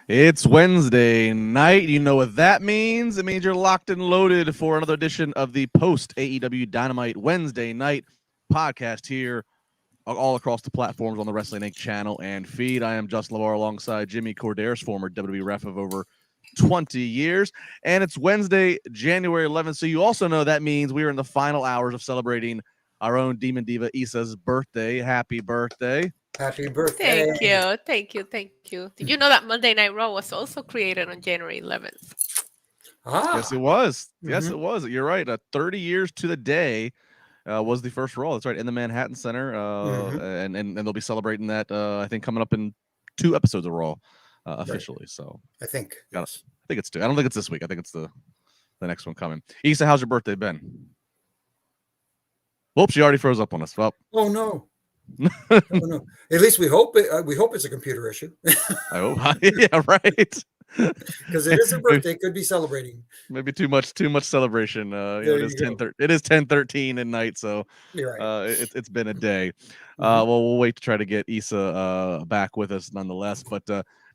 It's Wednesday night. You know what that means? It means you're locked and loaded for another edition of the post AEW Dynamite Wednesday night podcast here all across the platforms on the Wrestling Inc. channel and feed. I am Justin LaBar alongside Jimmy Korderas, former WWE ref of over 20 years. And it's Wednesday, January 11th. So you also know that means we are in the final hours of celebrating our own Demon Diva Issa's birthday. Happy birthday. Happy birthday. Thank you. Did you know that Monday Night Raw was also created on January 11th? Yes, it was. Yes, it was. You're right. 30 years to the day was the first Raw. That's right, in the Manhattan Center. And they'll be celebrating that, I think, coming up in 2 episodes of Raw officially. Right. So I think. I think it's 2. I don't think it's this week. I think it's the next one coming. Issa, how's your birthday been? Whoops, she already froze up on us. Well, oh, no. Oh, no. At least we hope it's a computer issue. I hope. Yeah, right. Because it is a birthday, could be celebrating. Maybe too much celebration. It is 10:13 at night, so right. It's been a day. Well, we'll wait to try to get Issa back with us nonetheless. But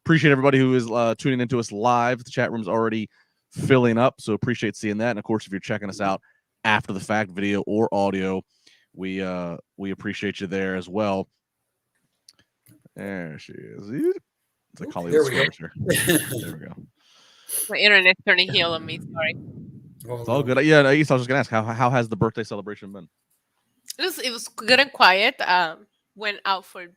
appreciate everybody who is tuning into us live. The chat room's already filling up, so appreciate seeing that. And of course, if you're checking us out after the fact, video or audio, we appreciate you there as well. There she is. It's like Hollywood sculpture. There we go. My internet's turning heel on me. Sorry. It's all good. Yeah, I was just gonna ask how has the birthday celebration been? It was good and quiet. Went out for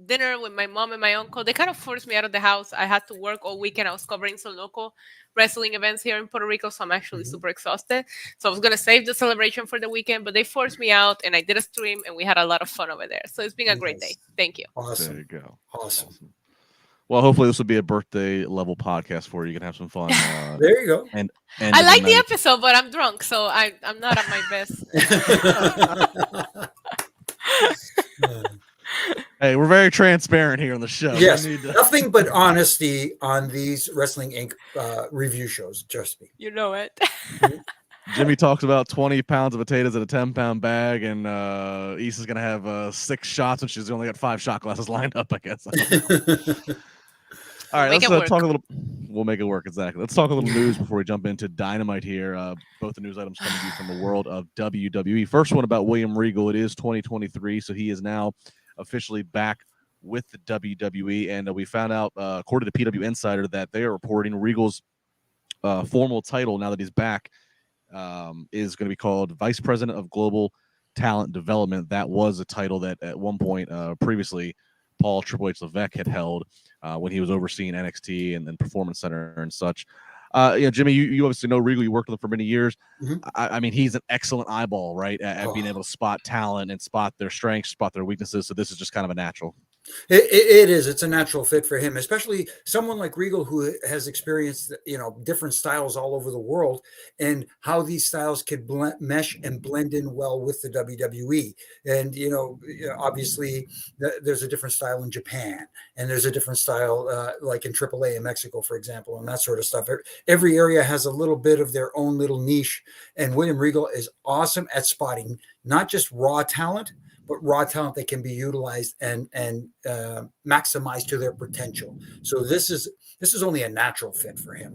dinner with my mom and my uncle. They kind of forced me out of the house. I had to work all weekend. I was covering some local wrestling events here in Puerto Rico, so I'm actually super exhausted. So I was going to save the celebration for the weekend, but they forced me out, and I did a stream, and we had a lot of fun over there. So it's been a great day. Thank you. Awesome. There you go. Awesome. Well, hopefully this will be a birthday level podcast for you. You can have some fun. There you go. And I like the episode, but I'm drunk, so I'm not at my best. Hey, we're very transparent here on the show. Yes, nothing but honesty on these Wrestling Inc. Review shows. Trust me. You know it. Jimmy talks about 20 pounds of potatoes in a 10-pound bag, and Issa's going to have 6 shots, and she's only got 5 shot glasses lined up, I guess. All right, let's talk a little. We'll make it work, exactly. Let's talk a little news before we jump into Dynamite here. Both the news items coming to you from the world of WWE. First one about William Regal. It is 2023, so he is now officially back with the WWE, and we found out, according to PW Insider, that they are reporting Regal's formal title, now that he's back, is going to be called Vice President of Global Talent Development. That was a title that at one point previously Paul Triple H Levesque had held when he was overseeing NXT and then Performance Center and such. Jimmy, you obviously know Regal. You worked with him for many years. I mean, he's an excellent eyeball, right, at being able to spot talent and spot their strengths, spot their weaknesses. So this is just kind of a natural. It is. It's a natural fit for him, especially someone like Regal who has experienced, different styles all over the world and how these styles could mesh and blend in well with the WWE. And, obviously there's a different style in Japan and there's a different style like in AAA in Mexico, for example, and that sort of stuff. Every area has a little bit of their own little niche. And William Regal is awesome at spotting not just raw talent, but raw talent that can be utilized and maximized to their potential. So this is only a natural fit for him.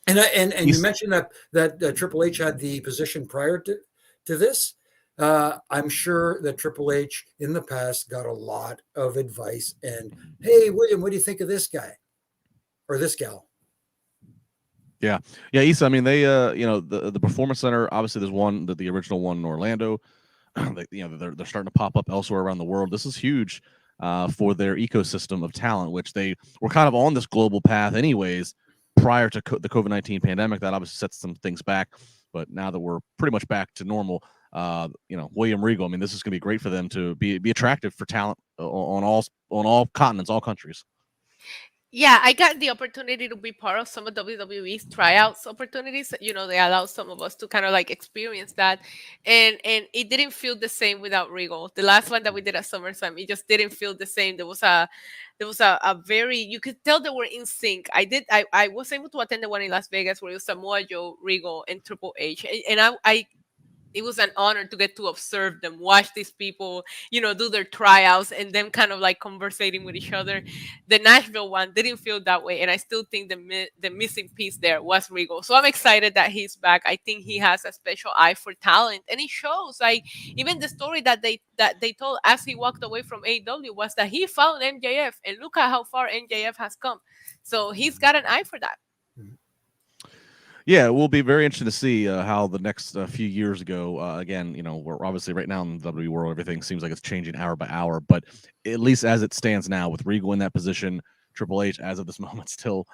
And you mentioned that Triple H had the position prior to this. I'm sure that Triple H in the past got a lot of advice. And hey, William, what do you think of this guy or this gal? Yeah, Issa. I mean, they, the Performance Center. Obviously, there's one, the original one in Orlando. They're starting to pop up elsewhere around the world. This is huge for their ecosystem of talent, which they were kind of on this global path anyways prior to the COVID-19 pandemic. That obviously sets some things back, but now that we're pretty much back to normal, William Regal, I mean, this is going to be great for them to be attractive for talent on all continents, all countries. Yeah, I got the opportunity to be part of some of WWE's tryouts opportunities. They allowed some of us to kind of like experience that. And it didn't feel the same without Regal. The last one that we did at SummerSlam, it just didn't feel the same. There was a very, you could tell they were in sync. I was able to attend the one in Las Vegas where it was Samoa Joe, Regal, and Triple H. And I it was an honor to get to observe them, watch these people, do their tryouts and them kind of like conversating with each other. The Nashville one didn't feel that way, and I still think the missing piece there was Regal. So I'm excited that he's back. I think he has a special eye for talent, and it shows. Like even the story that they told as he walked away from AEW was that he found MJF, and look at how far MJF has come. So he's got an eye for that. Yeah, it will be very interesting to see how the next few years go. Again, we're obviously right now in the WWE world, everything seems like it's changing hour by hour. But at least as it stands now, with Regal in that position, Triple H as of this moment still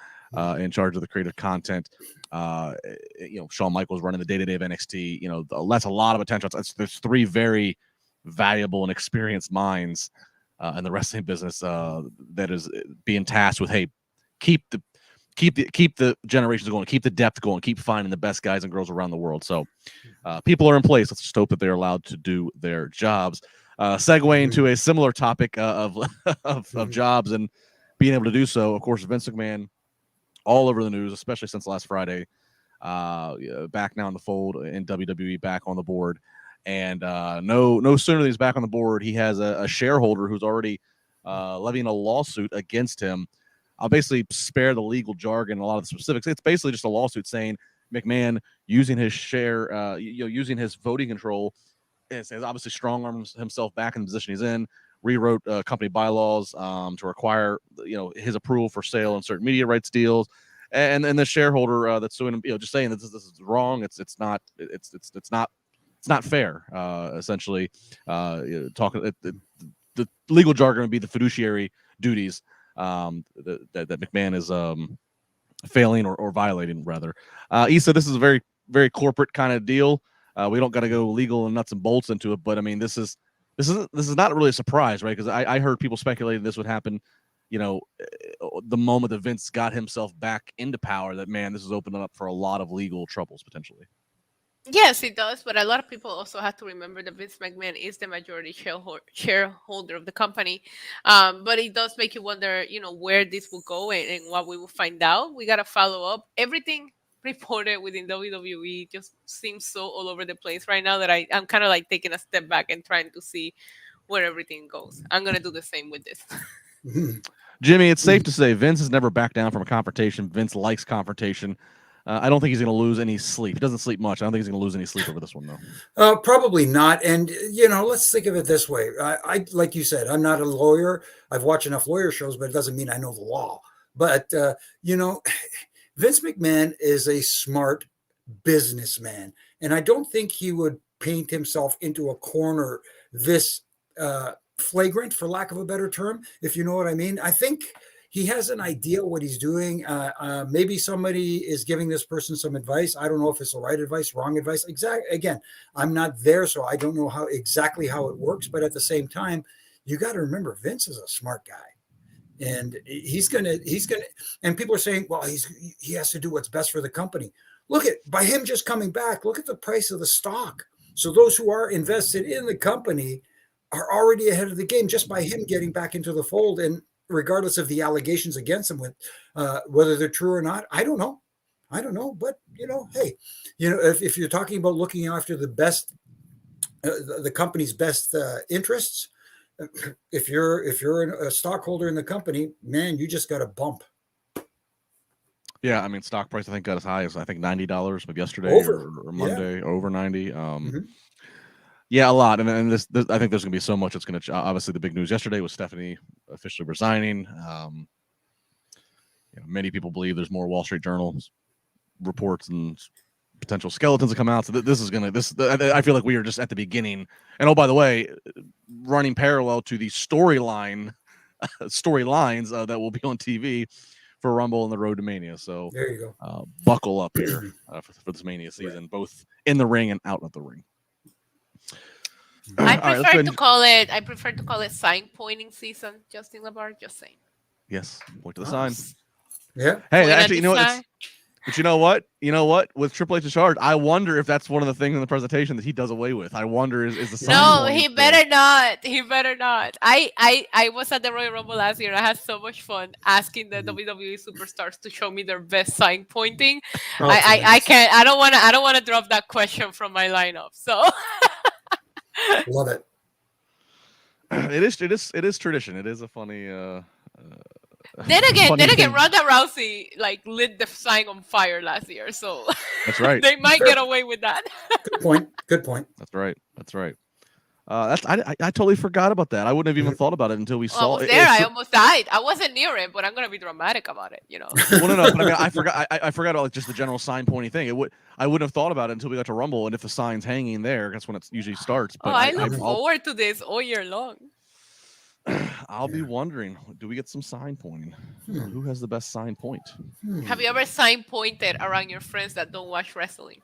in charge of the creative content. Shawn Michaels running the day-to-day of NXT. That's a lot of attention. There's three very valuable and experienced minds in the wrestling business that is being tasked with, hey, keep the generations going, keep the depth going, keep finding the best guys and girls around the world. So people are in place. Let's just hope that they're allowed to do their jobs. Segue into a similar topic of jobs and being able to do so. Of course, Vince McMahon all over the news, especially since last Friday. Back now in the fold in WWE, back on the board. And no sooner than he's back on the board, he has a shareholder who's already levying a lawsuit against him. I'll basically spare the legal jargon, a lot of the specifics. It's basically just a lawsuit saying McMahon using his share, using his voting control, has obviously strong-armed himself back in the position he's in, rewrote company bylaws to require his approval for sale and certain media rights deals, and the shareholder that's suing him, just saying that this is wrong. It's not fair. Essentially, talking the legal jargon would be the fiduciary duties that McMahon is failing or violating, rather. Issa, this is a very, very corporate kind of deal. We don't got to go legal and nuts and bolts into it, but I mean, this is not really a surprise, right? Because I heard people speculating this would happen, the moment that Vince got himself back into power. That, man, this is opening up for a lot of legal troubles potentially. Yes, it does, but a lot of people also have to remember that Vince McMahon is the majority shareholder of the company. But it does make you wonder, where this will go and what we will find out. We got to follow up. Everything reported within WWE just seems so all over the place right now that I'm kind of like taking a step back and trying to see where everything goes. I'm going to do the same with this. Jimmy, it's safe to say Vince has never backed down from a confrontation. Vince likes confrontation. I don't think he's going to lose any sleep. He doesn't sleep much. I don't think he's going to lose any sleep over this one, though. Probably not. And, let's think of it this way. I like you said, I'm not a lawyer. I've watched enough lawyer shows, but it doesn't mean I know the law. But, Vince McMahon is a smart businessman. And I don't think he would paint himself into a corner this flagrant, for lack of a better term, if you know what I mean. I think he has an idea what he's doing. Maybe somebody is giving this person some advice. I don't know if it's the right advice, wrong advice. Again, I'm not there, so I don't know exactly how it works. But at the same time, you got to remember, Vince is a smart guy, and he's gonna. And people are saying, well, he has to do what's best for the company. Look at, by him just coming back, look at the price of the stock. So those who are invested in the company are already ahead of the game just by him getting back into the fold. And regardless of the allegations against him, with whether they're true or not, I don't know. But hey, if you're talking about looking after the best, the company's best interests, if you're a stockholder in the company, man, you just got a bump. Yeah, I mean, stock price I think got as high as $90 maybe yesterday or Monday, over 90. Yeah, a lot, and this I think there's going to be so much. It's going to obviously the big news yesterday was Stephanie officially resigning. Many people believe there's more Wall Street Journal reports and potential skeletons that come out. So this is going to I feel like we are just at the beginning. And oh, by the way, running parallel to the storylines that will be on TV for Rumble and the Road to Mania. So there you go. Buckle up here for this Mania season, right, both in the ring and out of the ring. I prefer to call it sign pointing season, Justin LaBar, just saying. Yes, point to the sign. Yeah. Hey, actually, But you know what? With Triple H in charge, I wonder if that's one of the things in the presentation that he does away with. I wonder is the sign No, pointing he still- better not. He better not. I was at the Royal Rumble last year. I had so much fun asking the WWE superstars to show me their best sign pointing. Oh, I tremendous. can't. I don't wanna drop that question from my lineup. So Love it. It is tradition. It is a funny. then funny again, thing. Ronda Rousey like lit the sign on fire last year. So That's right. they might get away with that. Good point. Good point. That's right. I totally forgot about that. I wouldn't have even thought about it until we I saw was it. there. I almost died. I wasn't near it, but I'm gonna be dramatic about it. Well, no, but I mean, I forgot. I forgot about like, just the general sign pointing thing. I wouldn't have thought about it until we got to Rumble, and if the sign's hanging there, that's when it usually starts. But I look forward to this all year long. I'll be wondering, do we get some sign pointing? Who has the best sign point? Have you ever sign pointed around your friends that don't watch wrestling?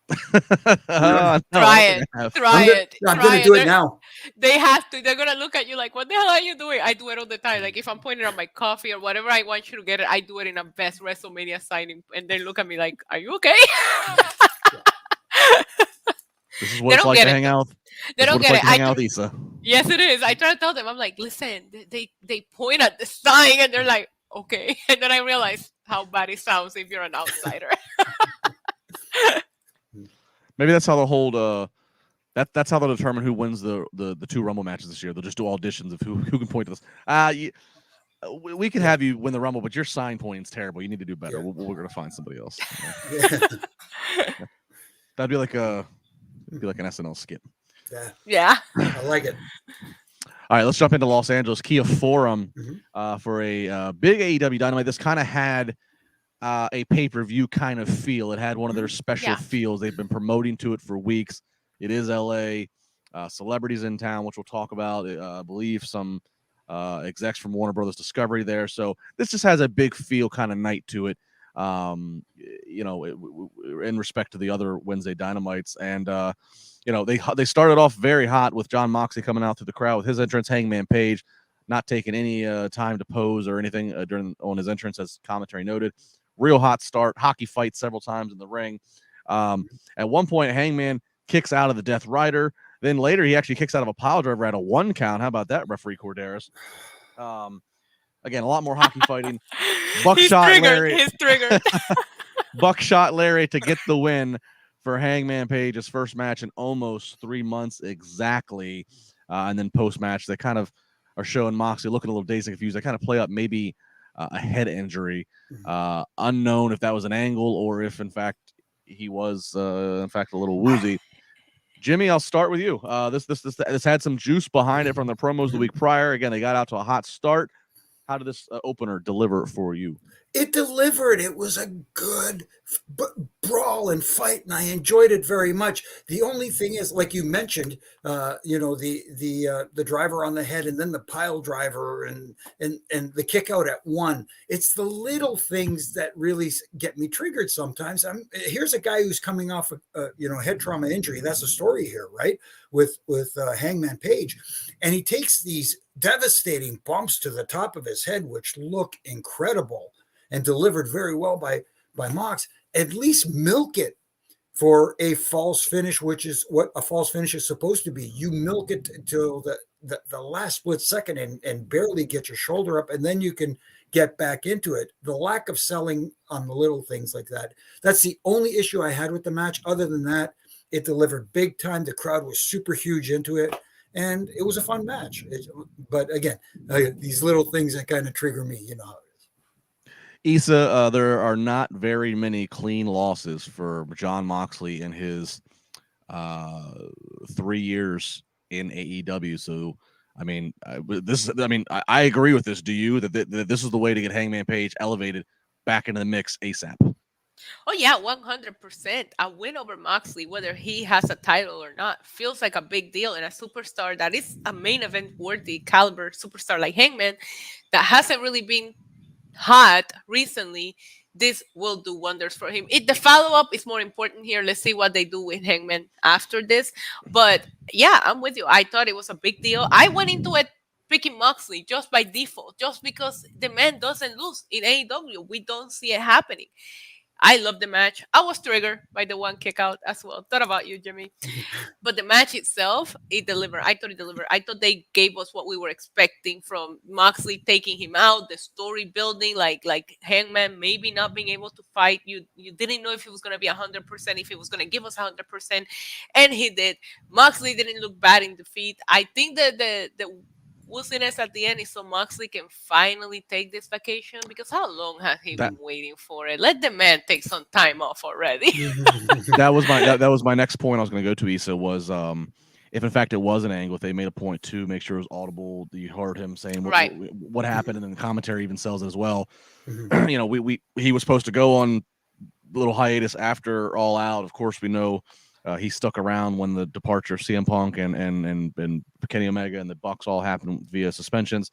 No, Try it. I'm going to do it now. They have to. They're gonna look at you like, "What the hell are you doing?" I do it all the time. Like if I'm pointing at my coffee or whatever I want you to get it, I do it in a best WrestleMania signing, and they look at me like, "Are you okay?" This is what it's like to hang out. They don't get it. Hang out with Issa. Yes, it is. I try to tell them. I'm like, listen, they point at the sign and they're like, okay. And then I realize how bad it sounds if you're an outsider. Maybe that's how they'll hold. That's how they'll determine who wins the two Rumble matches this year. They'll just do auditions of who can point to this. We can have you win the Rumble, but your sign pointing's terrible. You need to do better. Yeah. We're gonna find somebody else. Yeah. That'd be like an SNL skit. Yeah. Yeah. I like it. All right, let's jump into Los Angeles Kia Forum Mhm. for a big AEW Dynamite. This kind of had a pay-per-view kind of feel. It had one of their special feels. They've been promoting to it for weeks. It is LA. Celebrities in town, which we'll talk about. I believe some execs from Warner Brothers Discovery there. So this just has a big feel kind of night to it. In respect to the other Wednesday Dynamites. And, they started off very hot with John Moxley coming out through the crowd with his entrance, Hangman Page, not taking any time to pose or anything on his entrance, as commentary noted. Real hot start, hockey fight several times in the ring. At one point, Hangman kicks out of the Death Rider. Then later, he actually kicks out of a pile driver at a 1 count. How about that, referee Korderas? Again, a lot more hockey fighting. Buckshot Larry. He's triggered. Buckshot Larry to get the win for Hangman Page's first match in almost 3 months exactly. And then post-match, they kind of are showing Moxley looking a little dazed and confused. They kind of play up maybe a head injury. Unknown if that was an angle or if, in fact, he was, a little woozy. Jimmy, I'll start with you. This had some juice behind it from the promos the week prior. Again, they got out to a hot start. How did this opener deliver for you? It delivered. It was a good brawl and fight, and I enjoyed it very much. The only thing is, like you mentioned, the driver on the head, and then the pile driver, and the kick out at 1. It's the little things that really get me triggered sometimes. Here's a guy who's coming off a head trauma injury. That's the story here, right? With Hangman Page, and he takes these devastating bumps to the top of his head, which look incredible. And delivered very well by Mox. At least milk it for a false finish, which is what a false finish is supposed to be. You milk it till the last split second and barely get your shoulder up, and then you can get back into it. The lack of selling on the little things like that. That's the only issue I had with the match. Other than that, it delivered big time. The crowd was super huge into it, and it was a fun match. But again, these little things that kind of trigger me, you know. Issa, there are not very many clean losses for John Moxley in his 3 years in AEW. So, I agree with this. Do you that this is the way to get Hangman Page elevated back into the mix ASAP? Oh yeah, 100%. A win over Moxley, whether he has a title or not, feels like a big deal. And a superstar that is a main event worthy caliber superstar like Hangman that hasn't really been hot recently, this will do wonders for him. The follow-up is more important here. Let's see what they do with Hangman after this. But yeah, I'm with you. I thought it was a big deal. I went into it picking Moxley just by default, just because the man doesn't lose in AEW. We don't see it happening. I love the match. I was triggered by the one kick out as well. Thought about you, Jimmy. But the match itself, it delivered. I thought it delivered. I thought they gave us what we were expecting from Moxley taking him out, the story building, like Hangman maybe not being able to fight. You didn't know if he was going to be 100%, if he was going to give us 100%, and he did. Moxley didn't look bad in defeat. I think that the wooziness at the end is so Moxley can finally take this vacation, because how long has he been waiting for it? Let the man take some time off already. That was my next point I was going to go to, Issa, was if in fact it was an angle, if they made a point to make sure it was audible, you heard him saying what happened, and then the commentary even sells it as well. You know, he was supposed to go on a little hiatus after All Out. Of course, we know he stuck around when the departure of CM Punk and Kenny Omega and the Bucks all happened via suspensions.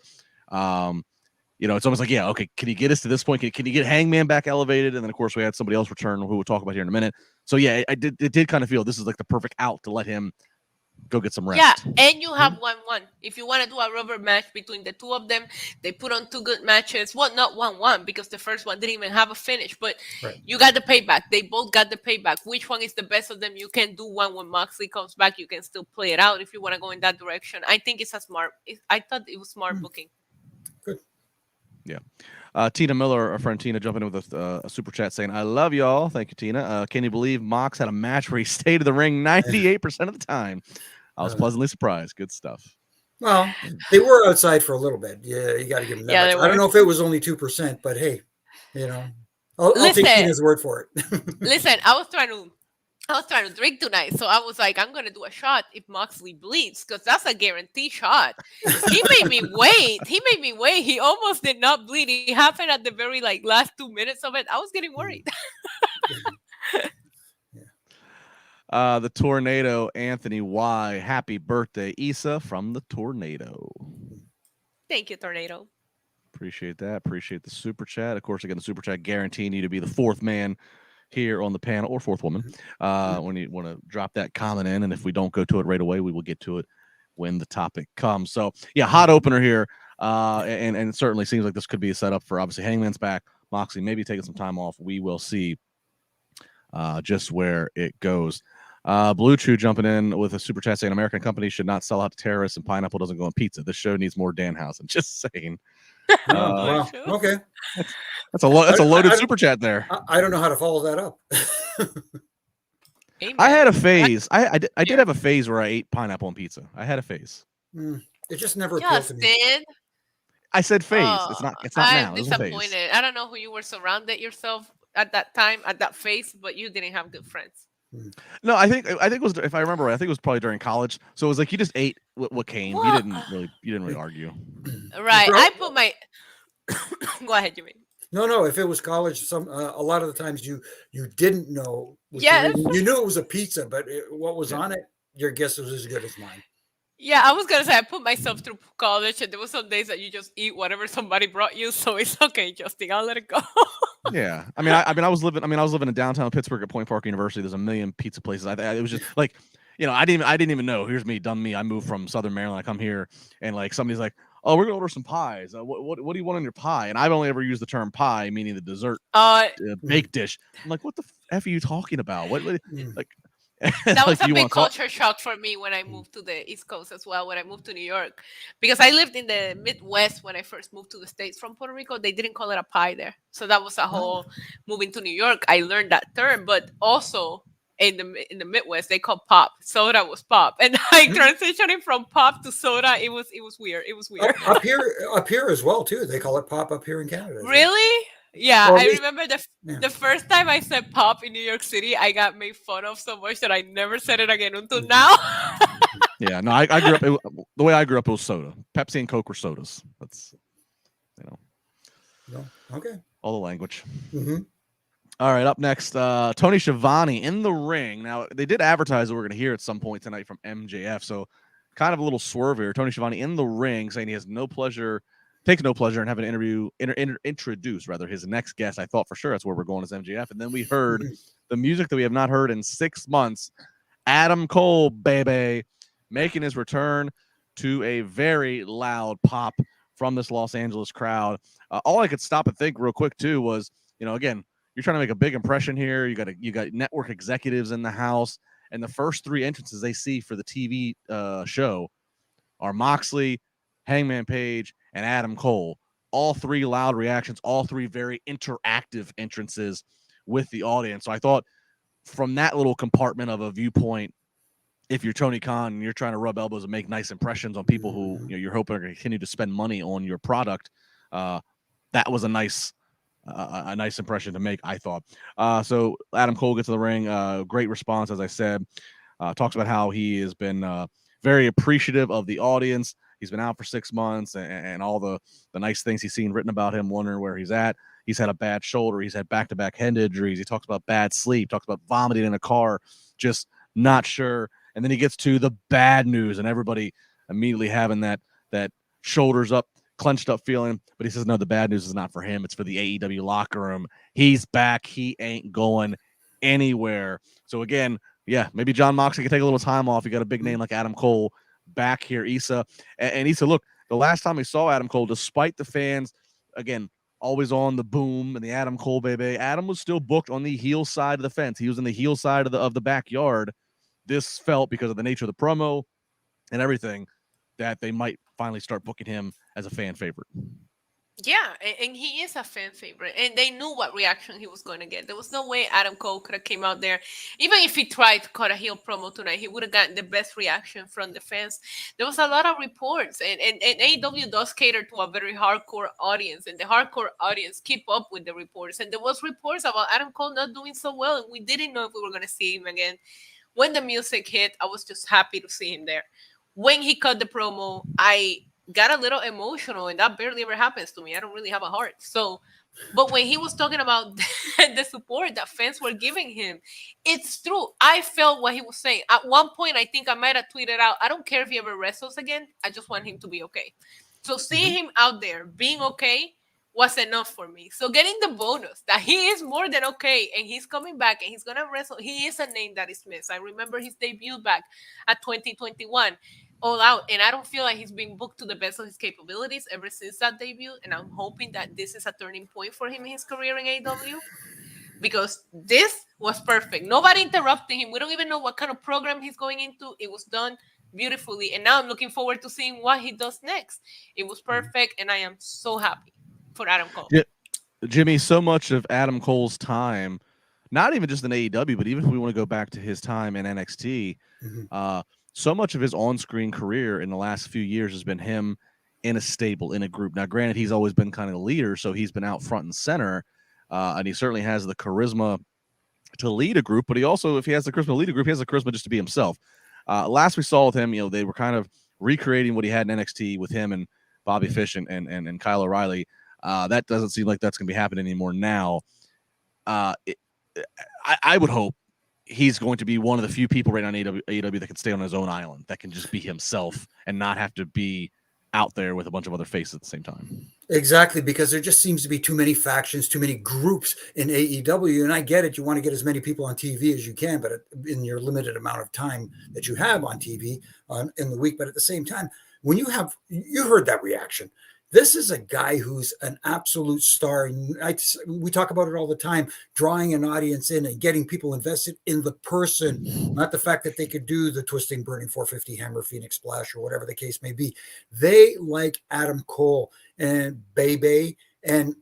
You know, it's almost like, yeah, okay, can he get us to this point? Can he get Hangman back elevated? And then, of course, we had somebody else return who we'll talk about here in a minute. So, yeah, it did kind of feel this is like the perfect out to let him go get some rest. Yeah, and you have 1-1. If you want to do a rubber match between the two of them, they put on 2 good matches. Well, not 1-1, because the first one didn't even have a finish, but you got the payback. They both got the payback. Which one is the best of them? You can do one when Moxley comes back. You can still play it out if you want to go in that direction. I think it's a smart. I thought it was smart booking. Good. Yeah. Tina Miller, our friend Tina, jumping in with a super chat saying, I love y'all. Thank you, Tina. Can you believe Mox had a match where he stayed in the ring 98% of the time? I was pleasantly surprised. Good stuff. Well, they were outside for a little bit. Yeah, you got to give them that. Yeah, I don't know if it was only 2%, but hey, you know, I'll take Tina's word for it. Listen, I was trying to drink tonight, so I was like, I'm gonna do a shot if Moxley bleeds, because that's a guaranteed shot. He made me wait. He almost did not bleed. It happened at the very last 2 minutes of it. I was getting worried. The Tornado, Anthony Y. Happy birthday, Issa, from the Tornado. Thank you, Tornado. Appreciate that. Appreciate the super chat. Of course, again, the super chat guaranteeing you to be the 4th man here on the panel, or 4th woman, when you want to drop that comment in. And if we don't go to it right away, we will get to it when the topic comes. So, yeah, hot opener here. And it certainly seems like this could be a setup for, obviously, Hangman's back. Moxley maybe taking some time off. We will see just where it goes. Blue Chew jumping in with a super chat saying American companies should not sell out to terrorists and pineapple doesn't go on pizza. This show needs more Danhausen. Just saying. Wow. Okay. That's a loaded super chat there. I don't know how to follow that up. I had a phase. I did have a phase where I ate pineapple on pizza. I had a phase. It just never appealed to me. I said phase. It's not now. I'm disappointed. I don't know who you were surrounded yourself at that time, at that phase, but you didn't have good friends. No, I think it was, if I remember right, I think it was probably during college. So it was like you just ate what came. You didn't really argue. Right. I put my go ahead, Jimmy. No. If it was college, a lot of the times you didn't know. Yes. You knew it was a pizza, but what was on it, your guess was as good as mine. Yeah, I was gonna say I put myself through college, and there were some days that you just eat whatever somebody brought you, so it's okay, Justin. I'll let it go. Yeah, I was living in downtown Pittsburgh at Point Park University. There's a million pizza places. It was just like, you know, I didn't even know. Here's me, dumb me. I moved from Southern Maryland. I come here, and like somebody's like, oh, we're gonna order some pies. What do you want on your pie? And I've only ever used the term pie, meaning the dessert baked dish. I'm like, what the f are you talking about? What like? That was a big culture shock for me when I moved to the East Coast as well, when I moved to New York. Because I lived in the Midwest when I first moved to the States from Puerto Rico. They didn't call it a pie there. So that was a whole moving to New York. I learned that term, but also in the Midwest, they call pop. Soda was pop. And like transitioning from pop to soda, it was weird. It was weird. Up here as well, too. They call it pop up here in Canada. Really? Yeah, well, I remember the first time I said pop in New York City, I got made fun of so much that I never said it again until now. Yeah, no, I grew up, the way I grew up, it was soda. Pepsi and Coke were sodas. That's, you know. No. Okay. All the language. All right, up next, Tony Schiavone in the ring. Now, they did advertise that we're going to hear at some point tonight from MJF, so kind of a little swerve here. Tony Schiavone in the ring saying he has takes no pleasure in having an introduce his next guest. I thought for sure that's where we're going as MJF. And then we heard the music that we have not heard in 6 months. Adam Cole, baby, making his return. to a very loud pop from this Los Angeles crowd. All I could stop and think real quick too was, again, you're trying to make a big impression here. You got network executives in the house, and the first 3 entrances they see for the TV show are Moxley, Hangman Page, and Adam Cole. All 3 loud reactions, all 3 very interactive entrances with the audience. So I thought from that little compartment of a viewpoint, if you're Tony Khan and you're trying to rub elbows and make nice impressions on people who you're hoping are going to continue to spend money on your product, that was a nice impression to make, I thought. So Adam Cole gets to the ring. Great response, as I said. Talks about how he has been very appreciative of the audience. He's been out for 6 months and all the nice things he's seen written about him, wondering where he's at. He's had a bad shoulder. He's had back-to-back head injuries. He talks about bad sleep, talks about vomiting in a car, just not sure. And then he gets to the bad news, and everybody immediately having that shoulders up, clenched up feeling. But he says, no, the bad news is not for him. It's for the AEW locker room. He's back. He ain't going anywhere. So again, yeah, maybe John Moxley can take a little time off. You got a big name like Adam Cole back here, Issa. And Issa, look, the last time we saw Adam Cole, despite the fans, again, always on the boom and the Adam Cole baby, Adam was still booked on the heel side of the fence. He was in the heel side of the backyard. This felt, because of the nature of the promo and everything, that they might finally start booking him as a fan favorite. Yeah, and he is a fan favorite, and they knew what reaction he was going to get. There was no way Adam Cole could have came out there. Even if he tried to cut a heel promo tonight, he would have gotten the best reaction from the fans. There was a lot of reports, and AEW does cater to a very hardcore audience, and the hardcore audience keep up with the reports. And there was reports about Adam Cole not doing so well, and we didn't know if we were going to see him again. When the music hit, I was just happy to see him there. When he cut the promo, I got a little emotional, and that barely ever happens to me. I don't really have a heart. So, but when he was talking about the support that fans were giving him, it's true. I felt what he was saying. At one point, I think I might have tweeted out, I don't care if he ever wrestles again. I just want him to be okay. So seeing him out there being okay was enough for me. So getting the bonus that he is more than okay, and he's coming back and he's going to wrestle. He is a name that is missed. I remember his debut back at 2021. All out, and I don't feel like he's been booked to the best of his capabilities ever since that debut, and I'm hoping that this is a turning point for him in his career in AEW, because this was perfect. Nobody interrupted him. We don't even know what kind of program he's going into. It was done beautifully, and now I'm looking forward to seeing what he does next. It was perfect, and I am so happy for Adam Cole. Yeah, Jimmy, so much of Adam Cole's time, not even just in AEW, but even if we want to go back to his time in NXT, so much of his on-screen career in the last few years has been him in a stable, in a group. Now, granted, he's always been kind of the leader, so he's been out front and center, and he certainly has the charisma to lead a group, but he also, if he has the charisma to lead a group, he has the charisma just to be himself. Last we saw with him, they were kind of recreating what he had in NXT with him and Bobby Fish and Kyle O'Reilly. That doesn't seem like that's going to be happening anymore now. I would hope he's going to be one of the few people right now in AEW that can stay on his own island, that can just be himself and not have to be out there with a bunch of other faces at the same time. Exactly, because there just seems to be too many factions, too many groups in AEW. And I get it. You want to get as many people on TV as you can, but in your limited amount of time that you have on TV in the week. But at the same time, when you heard that reaction, this is a guy who's an absolute star. And we talk about it all the time, drawing an audience in and getting people invested in the person, not the fact that they could do the twisting, burning 450 hammer, Phoenix splash, or whatever the case may be. They like Adam Cole and Bebe, and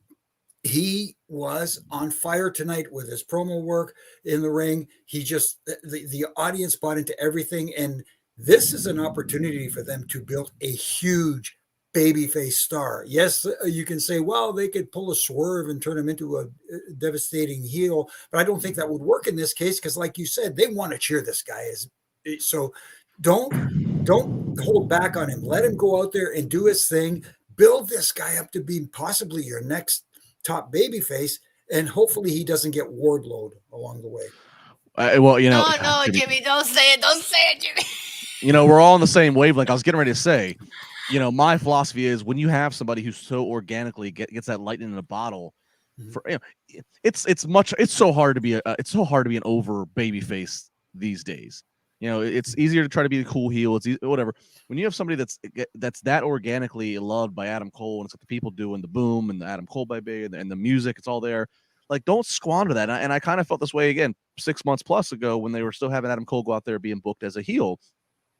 he was on fire tonight with his promo work in the ring. He just, the audience bought into everything. And this is an opportunity for them to build a huge babyface star. Yes, you can say, well, they could pull a swerve and turn him into a devastating heel, but I don't think that would work in this case, because like you said, they want to cheer this guy. So don't hold back on him. Let him go out there and do his thing. Build this guy up to be possibly your next top babyface, and hopefully he doesn't get Wardlowed along the way. Well, No, Jimmy, don't say it, Jimmy. We're all on the same wavelength. I was getting ready to say, my philosophy is, when you have somebody who so organically gets that lightning in a bottle, it's so hard to be an over babyface these days. it's easier to try to be the cool heel. It's whatever. When you have somebody that's that organically loved by Adam Cole, and it's like the people doing the boom and the Adam Cole baby and the music, it's all there. Like, don't squander that. And I kind of felt this way again 6 months plus ago when they were still having Adam Cole go out there being booked as a heel.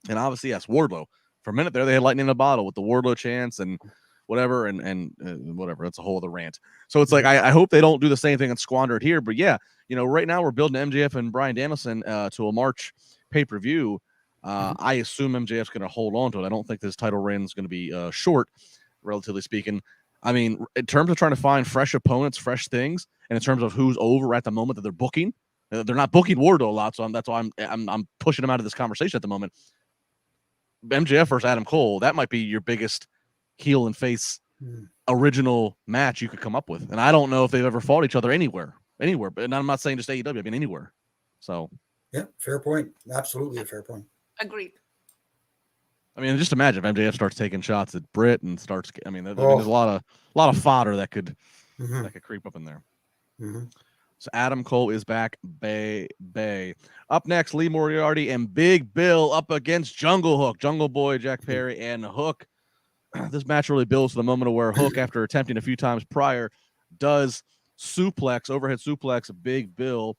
And obviously, yes, Wardlow. For a minute there, they had lightning in a bottle with the Wardlow chants and whatever, and whatever. That's a whole other rant. So it's like, I hope they don't do the same thing and squander it here. But yeah, right now we're building MJF and Bryan Danielson to a March pay-per-view. I assume MJF's going to hold on to it. I don't think this title reign is going to be short, relatively speaking. I mean, in terms of trying to find fresh opponents, fresh things, and in terms of who's over at the moment that they're booking, they're not booking Wardlow a lot, so that's why I'm pushing him out of this conversation at the moment. MJF versus Adam Cole, that might be your biggest heel and face original match you could come up with. And I don't know if they've ever fought each other anywhere. But I'm not saying just AEW, I mean anywhere. So yeah, fair point. Absolutely a fair point. Agreed. I mean, just imagine if MJF starts taking shots at Britt and starts. I mean, there's a lot of fodder that could creep up in there. So Adam Cole is back. Bay. Up next, Lee Moriarty and Big Bill up against Jungle Hook, Jungle Boy, Jack Perry, and Hook. This match really builds to the moment of where Hook, after attempting a few times prior, does overhead suplex Big Bill,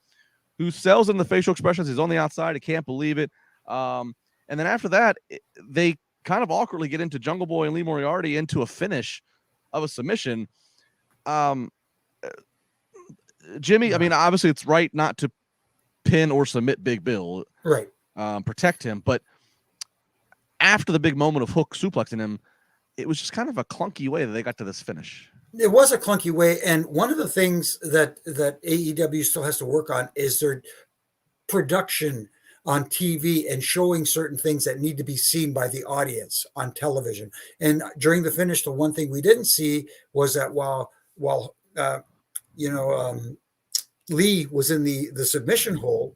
who sells in the facial expressions. He's on the outside. He can't believe it. And then after that, they kind of awkwardly get into Jungle Boy and Lee Moriarty into a finish of a submission. Jimmy, I mean, obviously it's right not to pin or submit Big Bill. Right. Protect him. But after the big moment of Hook suplexing him, it was just kind of a clunky way that they got to this finish. It was a clunky way. And one of the things that AEW still has to work on is their production on TV and showing certain things that need to be seen by the audience on television. And during the finish, the one thing we didn't see was that while Lee was in the submission hold,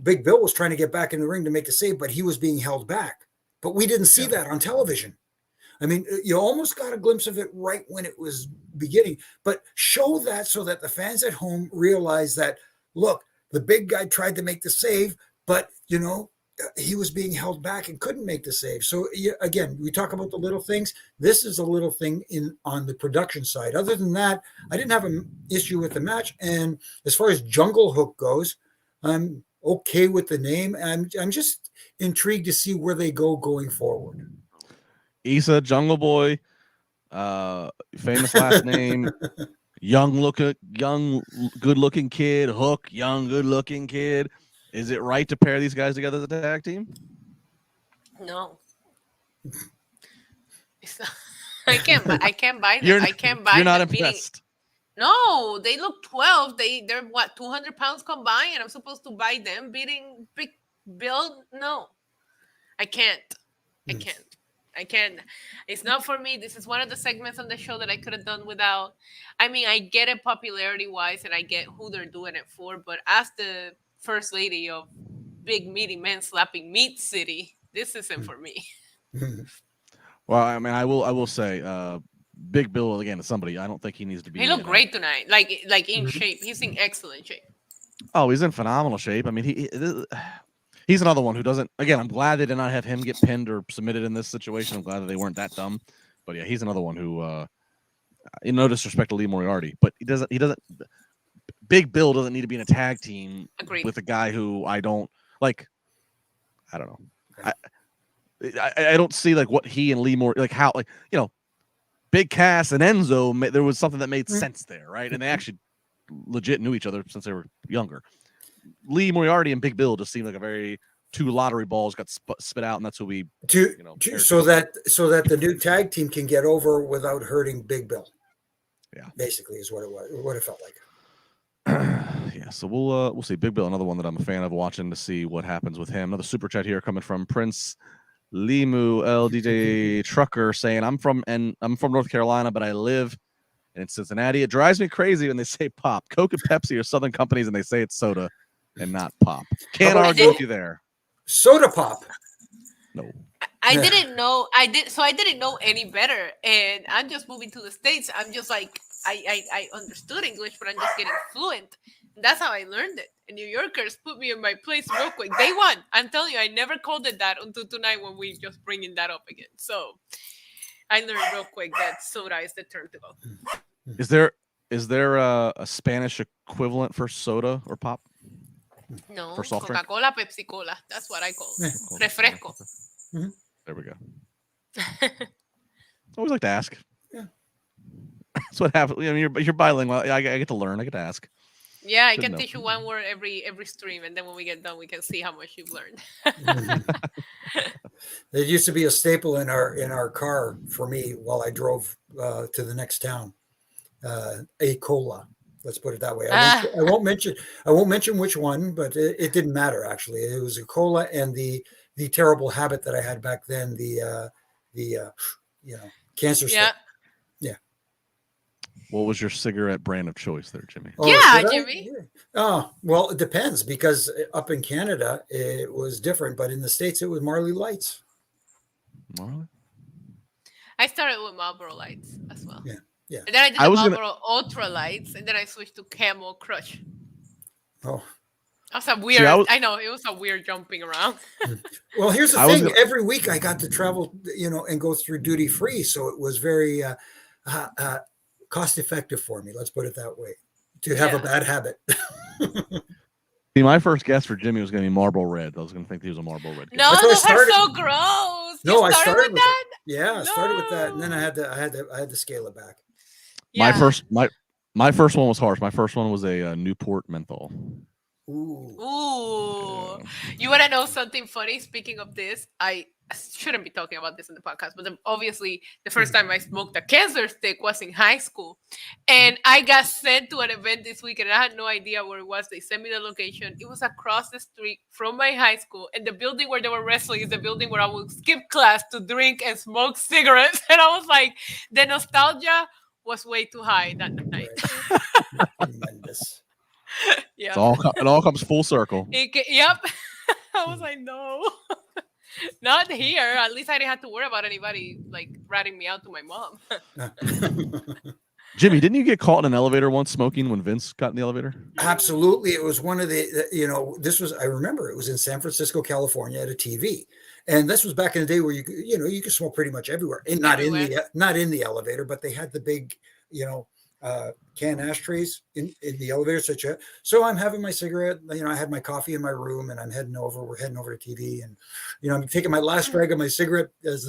Big Bill was trying to get back in the ring to make a save, but he was being held back. But we didn't see that on television. I mean, you almost got a glimpse of it right when it was beginning, but show that so that the fans at home realize that, look, the big guy tried to make the save, but, he was being held back and couldn't make the save. So again, we talk about the little things. This is a little thing on the production side. Other than that, I didn't have an issue with the match. And as far as Jungle Hook goes, I'm okay with the name. I'm just intrigued to see where they go going forward. Issa, Jungle Boy, famous last name, young, good-looking kid. Hook, young, good-looking kid. Is it right to pair these guys together as a tag team? No. I can't buy them. I can't buy them. You're not impressed. No, they look 12. They're what, 200 pounds combined, and I'm supposed to buy them beating Big Bill? No. I can't. It's not for me. This is one of the segments on the show that I could have done without. I mean, I get it popularity-wise, and I get who they're doing it for, but as the first lady of big meaty men slapping meat city, this isn't for me. Well, I mean, I will say, Big Bill again is somebody. I don't think he needs to be. He looked great tonight, like in shape. He's in excellent shape. Oh, he's in phenomenal shape. I mean, he's another one who doesn't. Again, I'm glad they did not have him get pinned or submitted in this situation. I'm glad that they weren't that dumb. But yeah, he's another one who, no disrespect to Lee Moriarty, but he doesn't. Big Bill doesn't need to be in a tag team with a guy who I don't like. I don't know. I don't see like what he and Lee how Big Cass and Enzo. There was something that made sense there, right? And they actually legit knew each other since they were younger. Lee Moriarty and Big Bill just seemed like a very two lottery balls got spit out, and that's who we so that the new tag team can get over without hurting Big Bill. Yeah, basically is what it was. What it felt like. Yeah, so we'll see. Big Bill, another one that I'm a fan of watching to see what happens with him. Another super chat here coming from Prince Limu LDJ Trucker saying, I'm from North Carolina, but I live in Cincinnati. It drives me crazy when they say pop. Coke and Pepsi are Southern companies, and they say it's soda and not pop. Can't argue with you there. Soda pop. No. I didn't know. I didn't know any better, and I'm just moving to the States. I'm just like I understood English, but I'm just getting fluent. That's how I learned it. And New Yorkers put me in my place real quick. Day one. I'm telling you, I never called it that until tonight when we just bringing that up again. So I learned real quick that soda is the term to go. Is there a Spanish equivalent for soda or pop? No, for soft drink? Coca-Cola, Pepsi Cola. That's what I call it. Refresco. There we go. Always like to ask. Yeah. That's what happens. I mean, you're bilingual. I get to learn. I get to ask. Yeah, I Good can enough. teach you one word every stream, and then when we get done, we can see how much you've learned. It used to be a staple in our car for me while I drove to the next town. A cola. Let's put it that way. I won't mention which one, but it didn't matter actually. It was a cola, and the terrible habit that I had back then, the cancer stuff. Yeah. What was your cigarette brand of choice there, Jimmy? Jimmy. Oh, well, it depends, because up in Canada it was different, but in the States it was Marley Lights. Marley? I started with Marlboro Lights as well. Yeah. And then I did the Marlboro Ultra Lights, and then I switched to Camel Crush. Oh. That was a weird. I know it was a weird jumping around. Well, here's the thing. Every week I got to travel, and go through duty free, so it was very cost effective for me. Let's put it that way. To have a bad habit. See, my first guess for Jimmy was going to be Marlboro Red. I was going to think he was a Marlboro Red guy. No, those are so gross. No, I started with that. Yeah, I started with that, and then I had to scale it back. Yeah. My first one was harsh. My first one was a Newport menthol. Ooh. Yeah. You want to know something funny? Speaking of this, I shouldn't be talking about this in the podcast, but obviously the first time I smoked a cancer stick was in high school, and I got sent to an event this week, and I had no idea where it was. They sent me the location. It was across the street from my high school, and the building where they were wrestling is the building where I would skip class to drink and smoke cigarettes. And I was like, the nostalgia was way too high that night. Tremendous. Yeah, it all comes full circle. Yep. I was like, no, not here. At least I didn't have to worry about anybody like ratting me out to my mom. Jimmy, didn't you get caught in an elevator once smoking when Vince got in the elevator? Absolutely. It was one of I remember it was in San Francisco, California at a TV. And this was back in the day where you could smoke pretty much everywhere. And not in the elevator, but they had the big, can ashtrays in the elevator. So I'm having my cigarette, I had my coffee in my room, and we're heading over to TV, and I'm taking my last drag of my cigarette as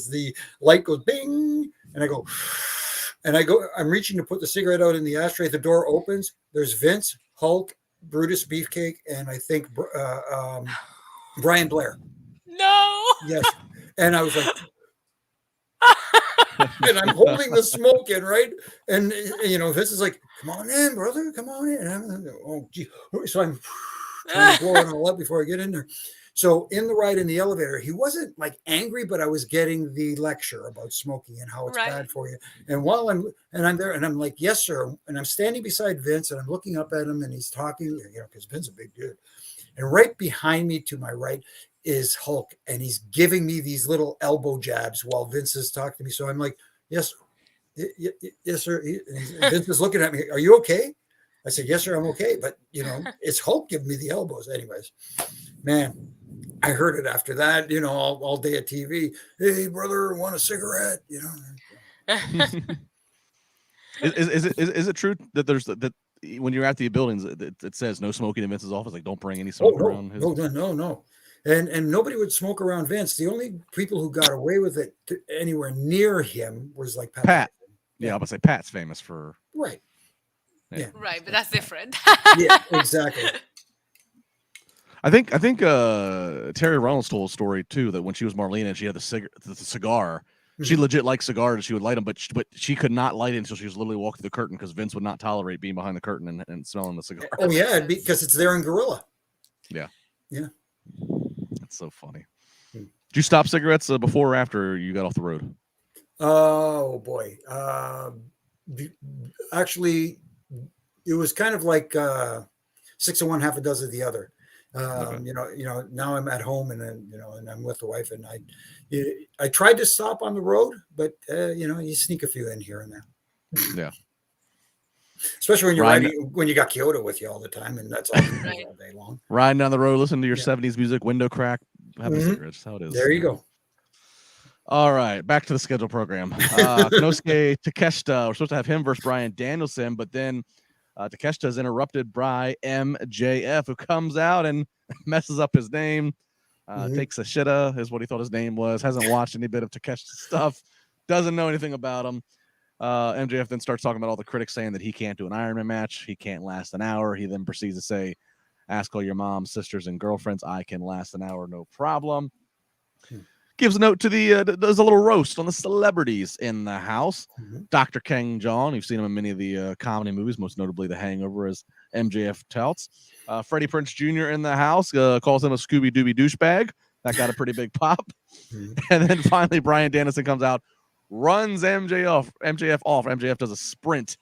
the light goes bing, and I'm reaching to put the cigarette out in the ashtray. The door opens. There's Vince, Hulk, Brutus Beefcake, and I think Brian Blair. No. Yes. And I was like, and I'm holding the smoke in, right? And Vince is like, "Come on in, brother, come on in." And I'm like, oh, gee. So I'm trying to blow it all up before I get in there. So in the ride in the elevator, he wasn't like angry, but I was getting the lecture about smoking and how it's bad for you. And while I'm there, and I'm like, "Yes, sir." And I'm standing beside Vince, and I'm looking up at him, and he's talking, because Vince is a big dude. And right behind me to my right is Hulk, and he's giving me these little elbow jabs while Vince is talking to me. So I'm like, "Yes, yes, sir." Vince is looking at me. "Are you okay?" I said, "Yes, sir, I'm okay." But it's Hulk giving me the elbows. Anyways, man, I heard it after that. All day at TV. "Hey, brother, want a cigarette?" Is it true that there's that when you're at the buildings it says no smoking in Vince's office? Like, don't bring any smoke around his. No. And nobody would smoke around Vince. The only people who got away with it anywhere near him was like Pat. Yeah, I would say Pat's famous for. Right. Yeah. Right, but that's different. Yeah, exactly. I think Terry Reynolds told a story too, that when she was Marlena and she had the cigar, she legit liked cigars. She would light them, but she could not light it until she was literally walking through the curtain, because Vince would not tolerate being behind the curtain and smelling the cigar. Oh yeah, because it's there in Gorilla. Yeah. Yeah. That's so funny. Did you stop cigarettes before or after you got off the road? Oh boy. Actually, it was kind of like 6 of one, half a dozen of the other. Okay. Now I'm at home, and then and I'm with the wife, and I tried to stop on the road, but you sneak a few in here and there. Yeah. especially when you're Ryan- riding, when you got Kyoto with you all the time, and that's all you do all day long. Riding down the road, listening to your Yeah. 70s music, window crack, having a Mhm. cigarette. That's how it is. There you go. All right, back to the schedule program. Konosuke Takeshita, we're supposed to have him versus Bryan Danielson, but then Takeshita is interrupted by MJF, who comes out and messes up his name. Takes a shitta, is what he thought his name was. Hasn't watched any bit of Takeshita stuff. Doesn't know anything about him. MJF then starts talking about all the critics saying that he can't do an Iron Man match. He can't last an hour. He then proceeds to say, ask all your moms, sisters, and girlfriends. I can last an hour, no problem. Gives a note to does a little roast on the celebrities in the house. Dr. King John, you've seen him in many of the comedy movies, most notably The Hangover, as MJF touts. Freddie Prinze Jr. in the house, calls him a Scooby-Dooby douchebag. That got a pretty big pop. And then finally, Bryan Danielson comes out, runs MJF off. MJF does a sprint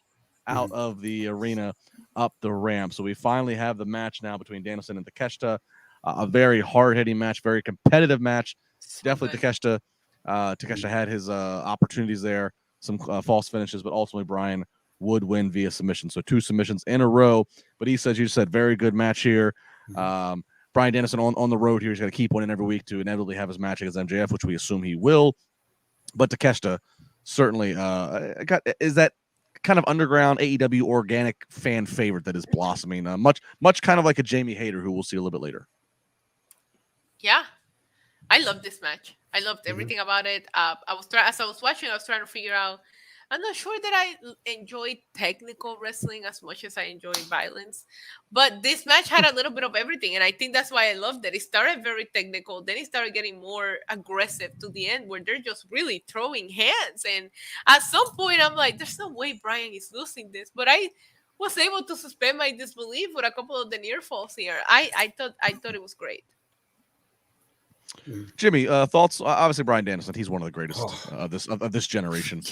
out of the arena up the ramp. So we finally have the match now between Danielson and Takeshita. A very hard-hitting match, very competitive match. Definitely Takeshita. Takeshita had his opportunities there, some false finishes, but ultimately Bryan would win via submission. So 2 submissions in a row. But he says, you said, very good match here. Bryan Danielson on the road here. He's going to keep winning every week to inevitably have his match against MJF, which we assume he will. But Takeshita certainly is that kind of underground AEW organic fan favorite that is blossoming. Much kind of like a Jamie Hayter, who we'll see a little bit later. Yeah, I love this match. I loved everything about it. As I was watching, I was trying to figure out. I'm not sure that I enjoy technical wrestling as much as I enjoy violence, but this match had a little bit of everything, and I think that's why I loved it. It started very technical, then it started getting more aggressive to the end, where they're just really throwing hands. And at some point, I'm like, "There's no way Bryan is losing this," but I was able to suspend my disbelief with a couple of the near falls here. I thought it was great. Jimmy, thoughts? Obviously, Bryan Danielson, he's one of the greatest of this generation.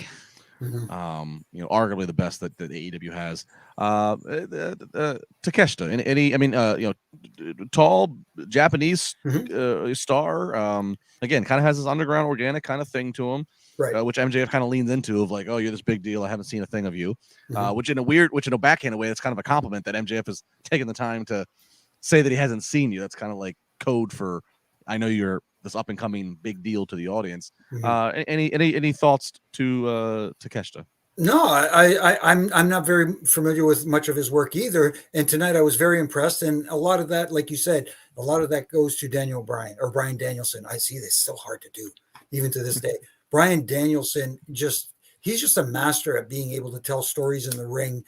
Arguably the best that AEW has. Takeshita, tall Japanese star. Again, kind of has this underground organic kind of thing to him, right? Which MJF kind of leans into, of like, oh, you're this big deal. I haven't seen a thing of you. Which in a backhanded way, that's kind of a compliment that MJF has taken the time to say that he hasn't seen you. That's kind of like code for, I know you're this up and coming big deal to the audience. Any thoughts to Takeshita? No, I'm not very familiar with much of his work either. And tonight I was very impressed. And a lot of that, like you said, a lot of that goes to Bryan Danielson. I see this so hard to do, even to this day. Bryan Danielson he's just a master at being able to tell stories in the ring,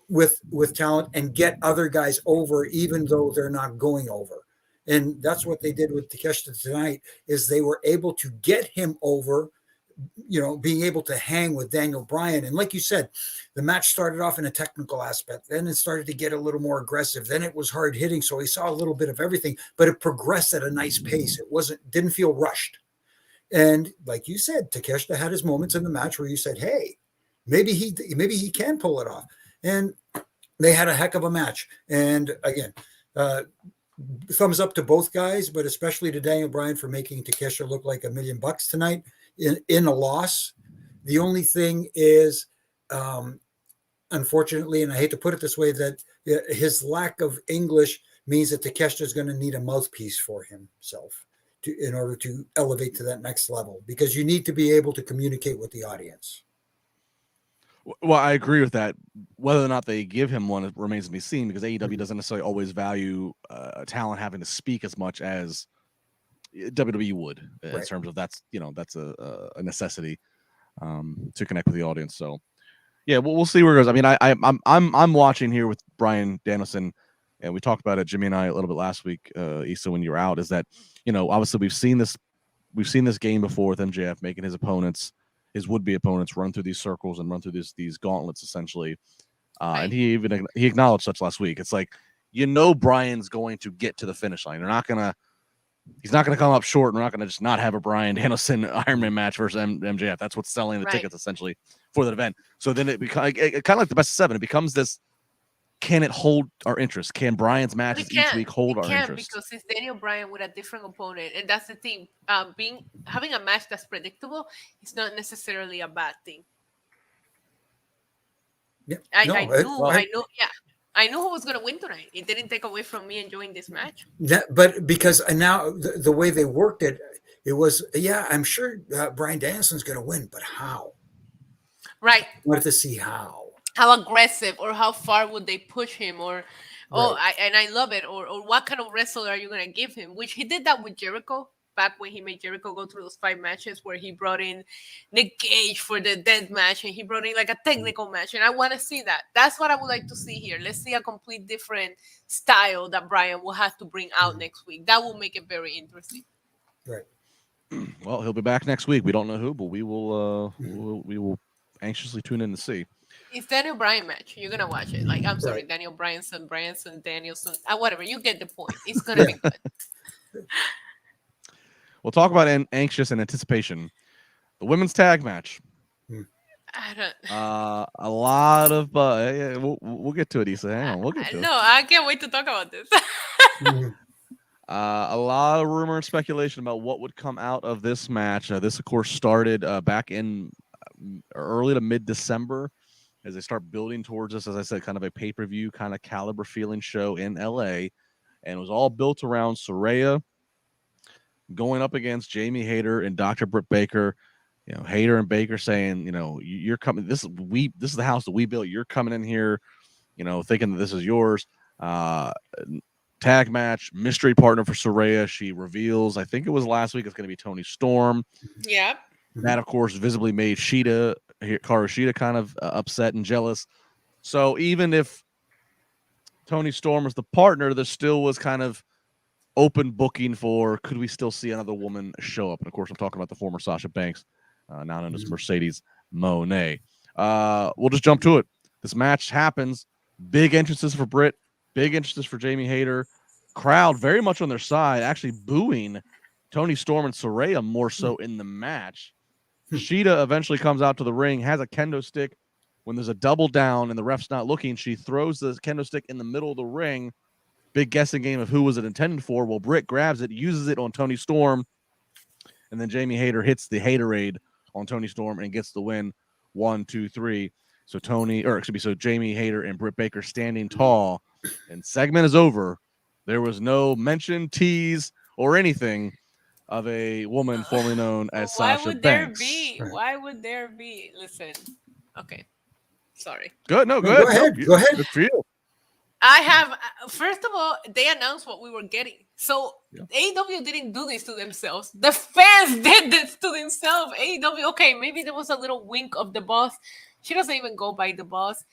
with talent and get other guys over, even though they're not going over. And that's what they did with Takeshita tonight, is they were able to get him over, being able to hang with Daniel Bryan. And like you said, the match started off in a technical aspect. Then it started to get a little more aggressive. Then it was hard hitting. So he saw a little bit of everything, but it progressed at a nice pace. It didn't feel rushed. And like you said, Takeshita had his moments in the match where you said, hey, maybe he can pull it off. And they had a heck of a match. And again, thumbs up to both guys, but especially to Daniel Bryan for making Takeshita look like $1 million tonight in a loss. The only thing is, unfortunately, and I hate to put it this way, that his lack of English means that Takeshita is going to need a mouthpiece for himself in order to elevate to that next level, because you need to be able to communicate with the audience. Well, I agree with that. Whether or not they give him one, it remains to be seen, because AEW doesn't necessarily always value talent having to speak as much as WWE would, in terms of that's a necessity to connect with the audience. So yeah, we'll see where it goes. I mean, I'm watching here with Bryan Danielson, and we talked about it, Jimmy and I, a little bit last week, Issa, when you were out. Is that obviously we've seen this game before with MJF making his would-be opponents run through these circles and run through these gauntlets, essentially. And he acknowledged such last week. It's like, Bryan's going to get to the finish line. He's not going to come up short, and we're not going to just not have a Bryan Danielson Iron Man match versus MJF. That's what's selling the tickets, essentially, for that event. So then it becomes kind of like the best of 7. It becomes this, can it hold our interest? Can Bryan's matches each week hold our interest? Because it's Daniel Bryan with a different opponent, and that's the thing. Having a match that's predictable is not necessarily a bad thing. Yeah. I No, I knew, yeah. I knew who was going to win tonight. It didn't take away from me enjoying this match. but because now the way they worked it, it was, yeah, I'm sure Bryan Danielson's going to win, but how? Right. I wanted to see how. How aggressive or how far would they push him, or Right. I love it, or what kind of wrestler are you going to give him, which he did that with Jericho back when he made Jericho go through those 5 matches where he brought in Nick Gage for the death match and he brought in like a technical match, and I want to see that. That's what I would like to see here. Let's see a complete different style that Brian will have to bring out next week. That will make it very interesting. Right. Well, he'll be back next week. We don't know who, but we will anxiously tune in to see. It's Daniel Bryan match. You're gonna watch it. Like, I'm sorry, right. Daniel Bryanson, Danielson, whatever. You get the point. It's gonna be good. We'll talk about anxious and anticipation. The women's tag match. I don't. A lot of yeah, we'll get to it, Issa. Hang on, we'll get to it. No, I can't wait to talk about this. A lot of rumor and speculation about what would come out of this match. This, of course, started back in early to mid-December as they start building towards this, as I said, kind of a pay-per-view kind of caliber feeling show in LA. And it was all built around Saraya going up against Jamie Hayter and Dr. Britt Baker. You know, Hayter and Baker saying, you know, you're coming. This is the house that we built. You're coming in here, you know, thinking that this is yours. Tag match, mystery partner for Saraya. She reveals, I think it was last week, it's going to be Toni Storm. Yeah. That, of course, visibly made Karu Shida kind of upset and jealous. So even if Toni Storm was the partner, there still was kind of open booking for, could we still see another woman show up? And, of course, I'm talking about the former Sasha Banks, now known as Mercedes Moné. We'll just jump to it. This match happens. Big entrances for Britt. Big entrances for Jamie Hayter. Crowd very much on their side, actually booing Toni Storm and Saraya more so in the match. Shida eventually comes out to the ring, has a kendo stick. When there's a double down and the ref's not looking, she throws the kendo stick in the middle of the ring. Big guessing game of who was it intended for. Well, Britt grabs it, uses it on Toni Storm, and then Jamie Hayter hits the Haterade on Toni Storm and gets the win. 1, 2, 3. So Jamie Hayter and Britt Baker standing tall, and segment is over. There was no mention, tease, or anything of a woman formerly known as Sasha Banks. Why would there be? Listen, okay, sorry. Good, no, Go ahead. Go ahead. Good for you. I have, first of all, they announced what we were getting. So AEW didn't do this to themselves. The fans did this to themselves. AEW, okay, maybe there was a little wink of the boss. She doesn't even go by the boss.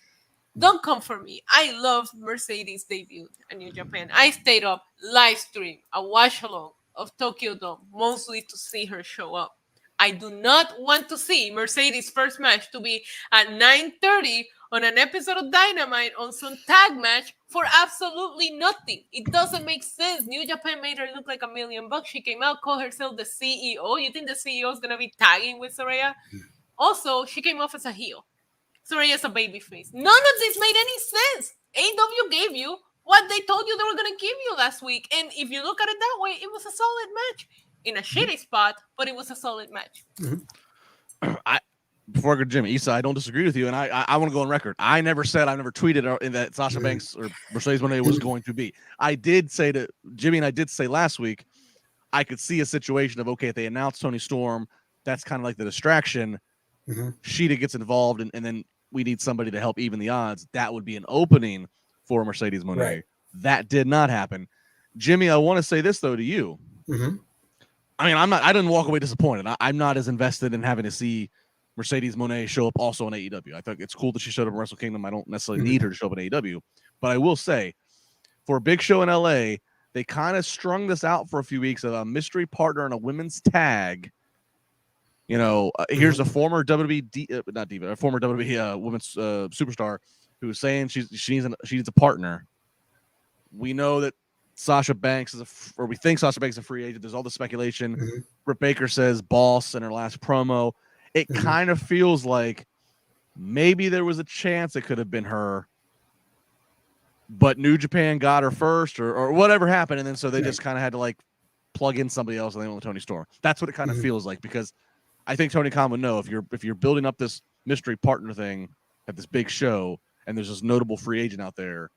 Don't come for me. I love Mercedes' debut in New Japan. I stayed up, live stream, a watch along of Tokyo Dome, mostly to see her show up. I do not want to see Mercedes' first match to be at 9:30 on an episode of Dynamite on some tag match for absolutely nothing. It doesn't make sense. New Japan made her look like $1 million. She came out, called herself the CEO. You think the CEO is going to be tagging with Saraya? Also, she came off as a heel. Saraya's a babyface. None of this made any sense. AEW gave you what they told you they were going to give you last week. And if you look at it that way, it was a solid match. In a shitty spot, but it was a solid match. Before I go to Jimmy, Issa, I don't disagree with you, and I want to go on record. I never tweeted that Sasha Banks or Mercedes Moné was going to be. I did say to Jimmy, and I did say last week, I could see a situation of, okay, if they announce Toni Storm, that's kind of like the distraction. Shida gets involved, and then we need somebody to help even the odds. That would be an opening for Mercedes Moné. Right. That did not happen. Jimmy, I want to say this, though, to you. I mean, I didn't walk away disappointed. I'm not as invested in having to see Mercedes Moné show up also on AEW. I think it's cool that she showed up in Wrestle Kingdom. I don't necessarily need her to show up in AEW. But I will say, for a big show in LA, they kind of strung this out for a few weeks of a mystery partner in a women's tag. You know, here's a former WWE, former WWE women's superstar who's saying she needs a partner. We know that Sasha Banks we think Sasha Banks is a free agent. There's all the speculation. Britt Baker says boss in her last promo. It kind of feels like maybe there was a chance it could have been her, but New Japan got her first or whatever happened. And then so they just kind of had to like plug in somebody else and they went with Toni Storm. That's what it kind of feels like, because I think Tony Khan would know if you're building up this mystery partner thing, at this big show, and there's this notable free agent out there,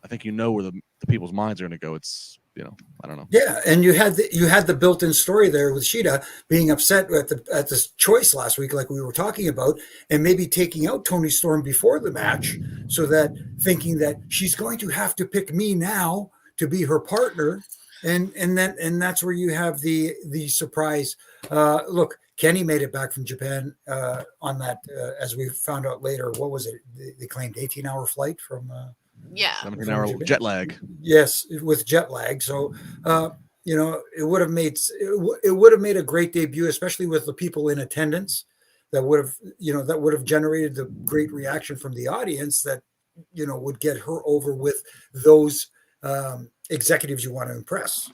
I think where the people's minds are going to go. It's, I don't know. Yeah, and you had the built-in story there with Shida being upset at this choice last week, like we were talking about, and maybe taking out Toni Storm before the match, so that thinking that she's going to have to pick me now to be her partner, and that's where you have the surprise. Look, Kenny made it back from Japan on that, as we found out later. What was it? They claimed 18-hour flight from. 17-hour jet lag. Yes, with jet lag. So, it would have made a great debut, especially with the people in attendance. That would have generated the great reaction from the audience that would get her over with those executives you want to impress.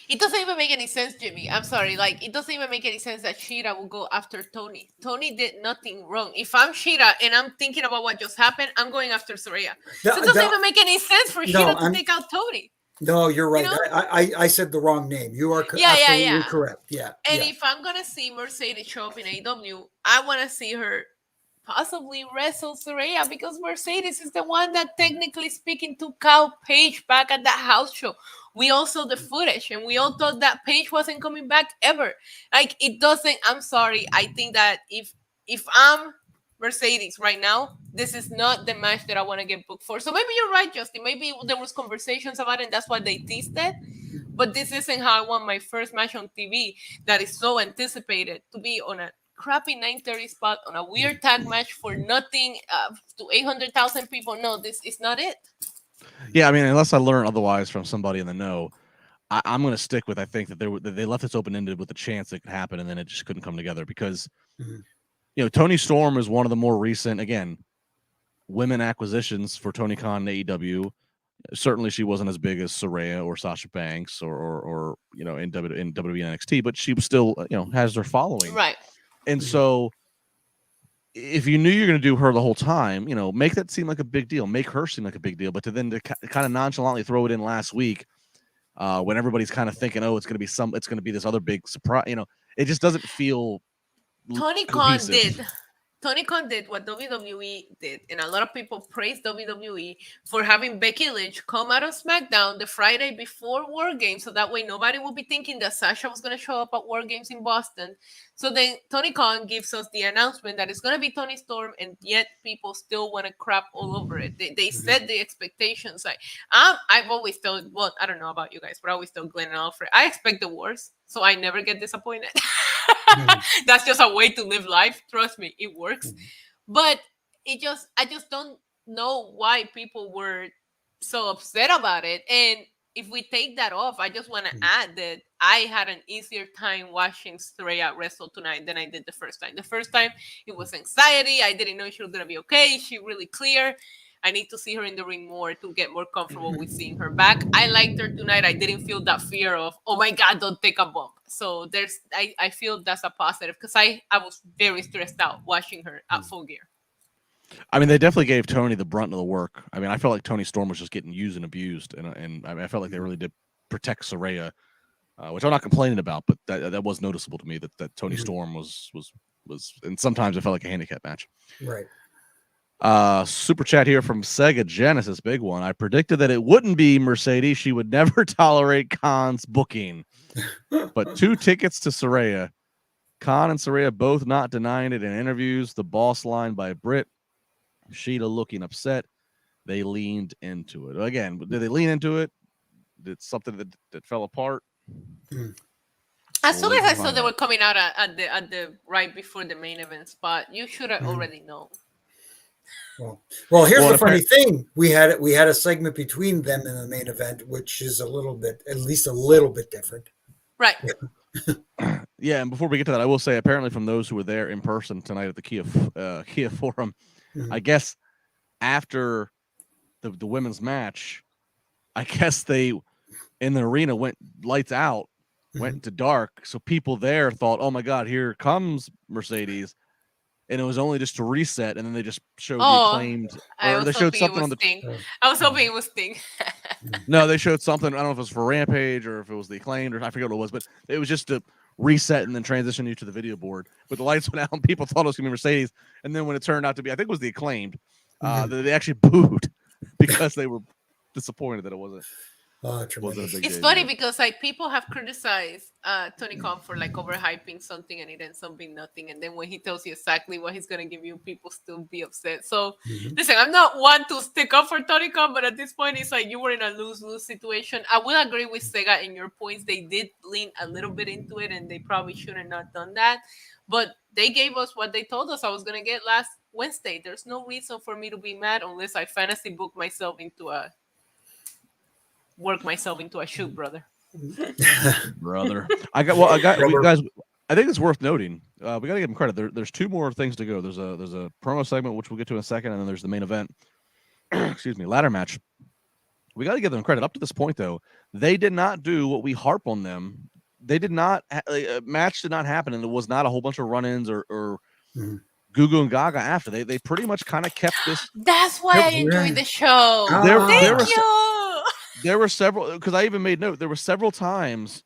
It doesn't even make any sense, Jimmy. I'm sorry. Like, it doesn't even make any sense that Shida will go after Toni. Toni did nothing wrong. If I'm Shida and I'm thinking about what just happened, I'm going after Saraya. So it doesn't even make any sense for Shida to take out Toni. No, you're right. I said the wrong name. You are absolutely correct. Yeah. And if I'm going to see Mercedes show up in AEW, I want to see her possibly wrestle Saraya, because Mercedes is the one that, technically speaking, took out Paige back at that house show. We all saw the footage, and we all thought that Paige wasn't coming back ever. Like, it doesn't. I'm sorry. I think that if I'm Mercedes right now, this is not the match that I want to get booked for. So maybe you're right, Justin. Maybe there was conversations about it, and that's why they teased it. But this isn't how I want my first match on TV that is so anticipated to be on a crappy 9:30 spot on a weird tag match for nothing to 800,000 people. No, this is not it. Yeah, I mean, unless I learn otherwise from somebody in the know, I'm going to stick with, I think that they left this open-ended with the chance it could happen, and then it just couldn't come together because, Toni Storm is one of the more recent, again, women acquisitions for Tony Khan and AEW. Certainly she wasn't as big as Saraya or Sasha Banks or in WWE and NXT, but she was still, has her following. Right. And so if you knew you're going to do her the whole time, make that seem like a big deal, make her seem like a big deal, but to kind of nonchalantly throw it in last week when everybody's kind of thinking, it's going to be this other big surprise, it just doesn't feel Tony Khan did. Tony Khan did what WWE did, and a lot of people praised WWE for having Becky Lynch come out on SmackDown the Friday before War Games, so that way nobody will be thinking that Sasha was going to show up at War Games in Boston. So then Tony Khan gives us the announcement that it's going to be Toni Storm, and yet people still want to crap all over it. They set the expectations. I've always told, well, I don't know about you guys, but I always told Glenn and Alfred, I expect the worst, so I never get disappointed. That's just a way to live life. Trust me, it works. But I just don't know why people were so upset about it. And if we take that off, I just want to add that I had an easier time watching Saraya wrestle tonight than I did the first time. The first time, it was anxiety. I didn't know she was going to be okay. Is she really clear? I need to see her in the ring more to get more comfortable with seeing her back. I liked her tonight. I didn't feel that fear of, oh my God, don't take a bump. So I feel that's a positive, because I was very stressed out watching her at Full Gear. I mean, they definitely gave Toni the brunt of the work. I mean, I felt like Toni Storm was just getting used and abused, and I felt like they really did protect Saraya, which I'm not complaining about, but that was noticeable to me that Toni Storm was, and sometimes it felt like a handicap match. Right. Super chat here from Sega Genesis, big one. I predicted that it wouldn't be Mercedes. She would never tolerate Khan's booking. But 2 tickets to Saraya. Khan and Saraya both not denying it in interviews. The boss line by Britt. Shida looking upset. They leaned into it. Again, did they lean into it? Did something that fell apart? As soon as I saw they were coming out at the right before the main event spot, you should have already known. Well, here's the funny thing. We had a segment between them in the main event, which is at least a little bit different. Right. Yeah, and before we get to that, I will say, apparently from those who were there in person tonight at the Kia Forum, I guess after the women's match, I guess they in the arena went lights out, went to dark, so people there thought, oh my God, here comes Mercedes. And it was only just to reset, and then they just showed the acclaimed. Or they showed something on the. I was hoping it was Sting. No, they showed something. I don't know if it was for Rampage or if it was the acclaimed, or I forget what it was, but it was just to reset and then transition you to the video board. But the lights went out and people thought it was going to be Mercedes. And then when it turned out to be, I think it was the Acclaimed, they actually booed because they were disappointed that it wasn't. Tremendous. A big It's game, funny yeah. because like people have criticized Tony Khan for like overhyping something and it ends up being nothing. And then when he tells you exactly what he's gonna give you, people still be upset. So listen, I'm not one to stick up for Tony Khan, but at this point, it's like you were in a lose-lose situation. I will agree with Sega in your points. They did lean a little bit into it, and they probably should have not done that. But they gave us what they told us I was gonna get last Wednesday. There's no reason for me to be mad unless I fantasy book myself into a. Work myself into a shoot, brother. Brother. Guys, I think it's worth noting. We got to give them credit. There's two more things to go. There's a promo segment, which we'll get to in a second, and then there's the main event. Excuse me, ladder match. We got to give them credit. Up to this point, though, they did not do what we harp on them. They did not. Match did not happen, and there was not a whole bunch of run-ins or Goo Goo and Gaga after. They pretty much kind of kept this. That's why I enjoyed the show. Thank you. There were several, because I even made note, there were several times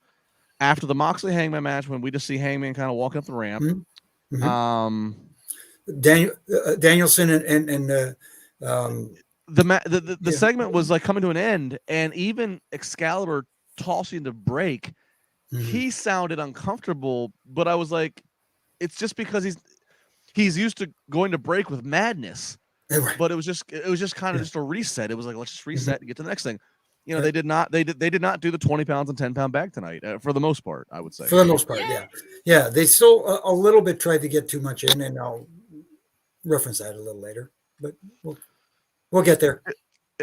after the Moxley Hangman match when we just see Hangman kind of walking up the ramp. Danielson and the segment was like coming to an end, and even Excalibur tossing the break, he sounded uncomfortable, but I was like, it's just because he's used to going to break with madness. Right. But it was just kind of just a reset. It was like, let's just reset and get to the next thing. You know, they did not do the 20 pounds and 10 pound bag tonight for the most part, I would say. For the most part, yeah. They still a little bit tried to get too much in, and I'll reference that a little later. But we'll get there.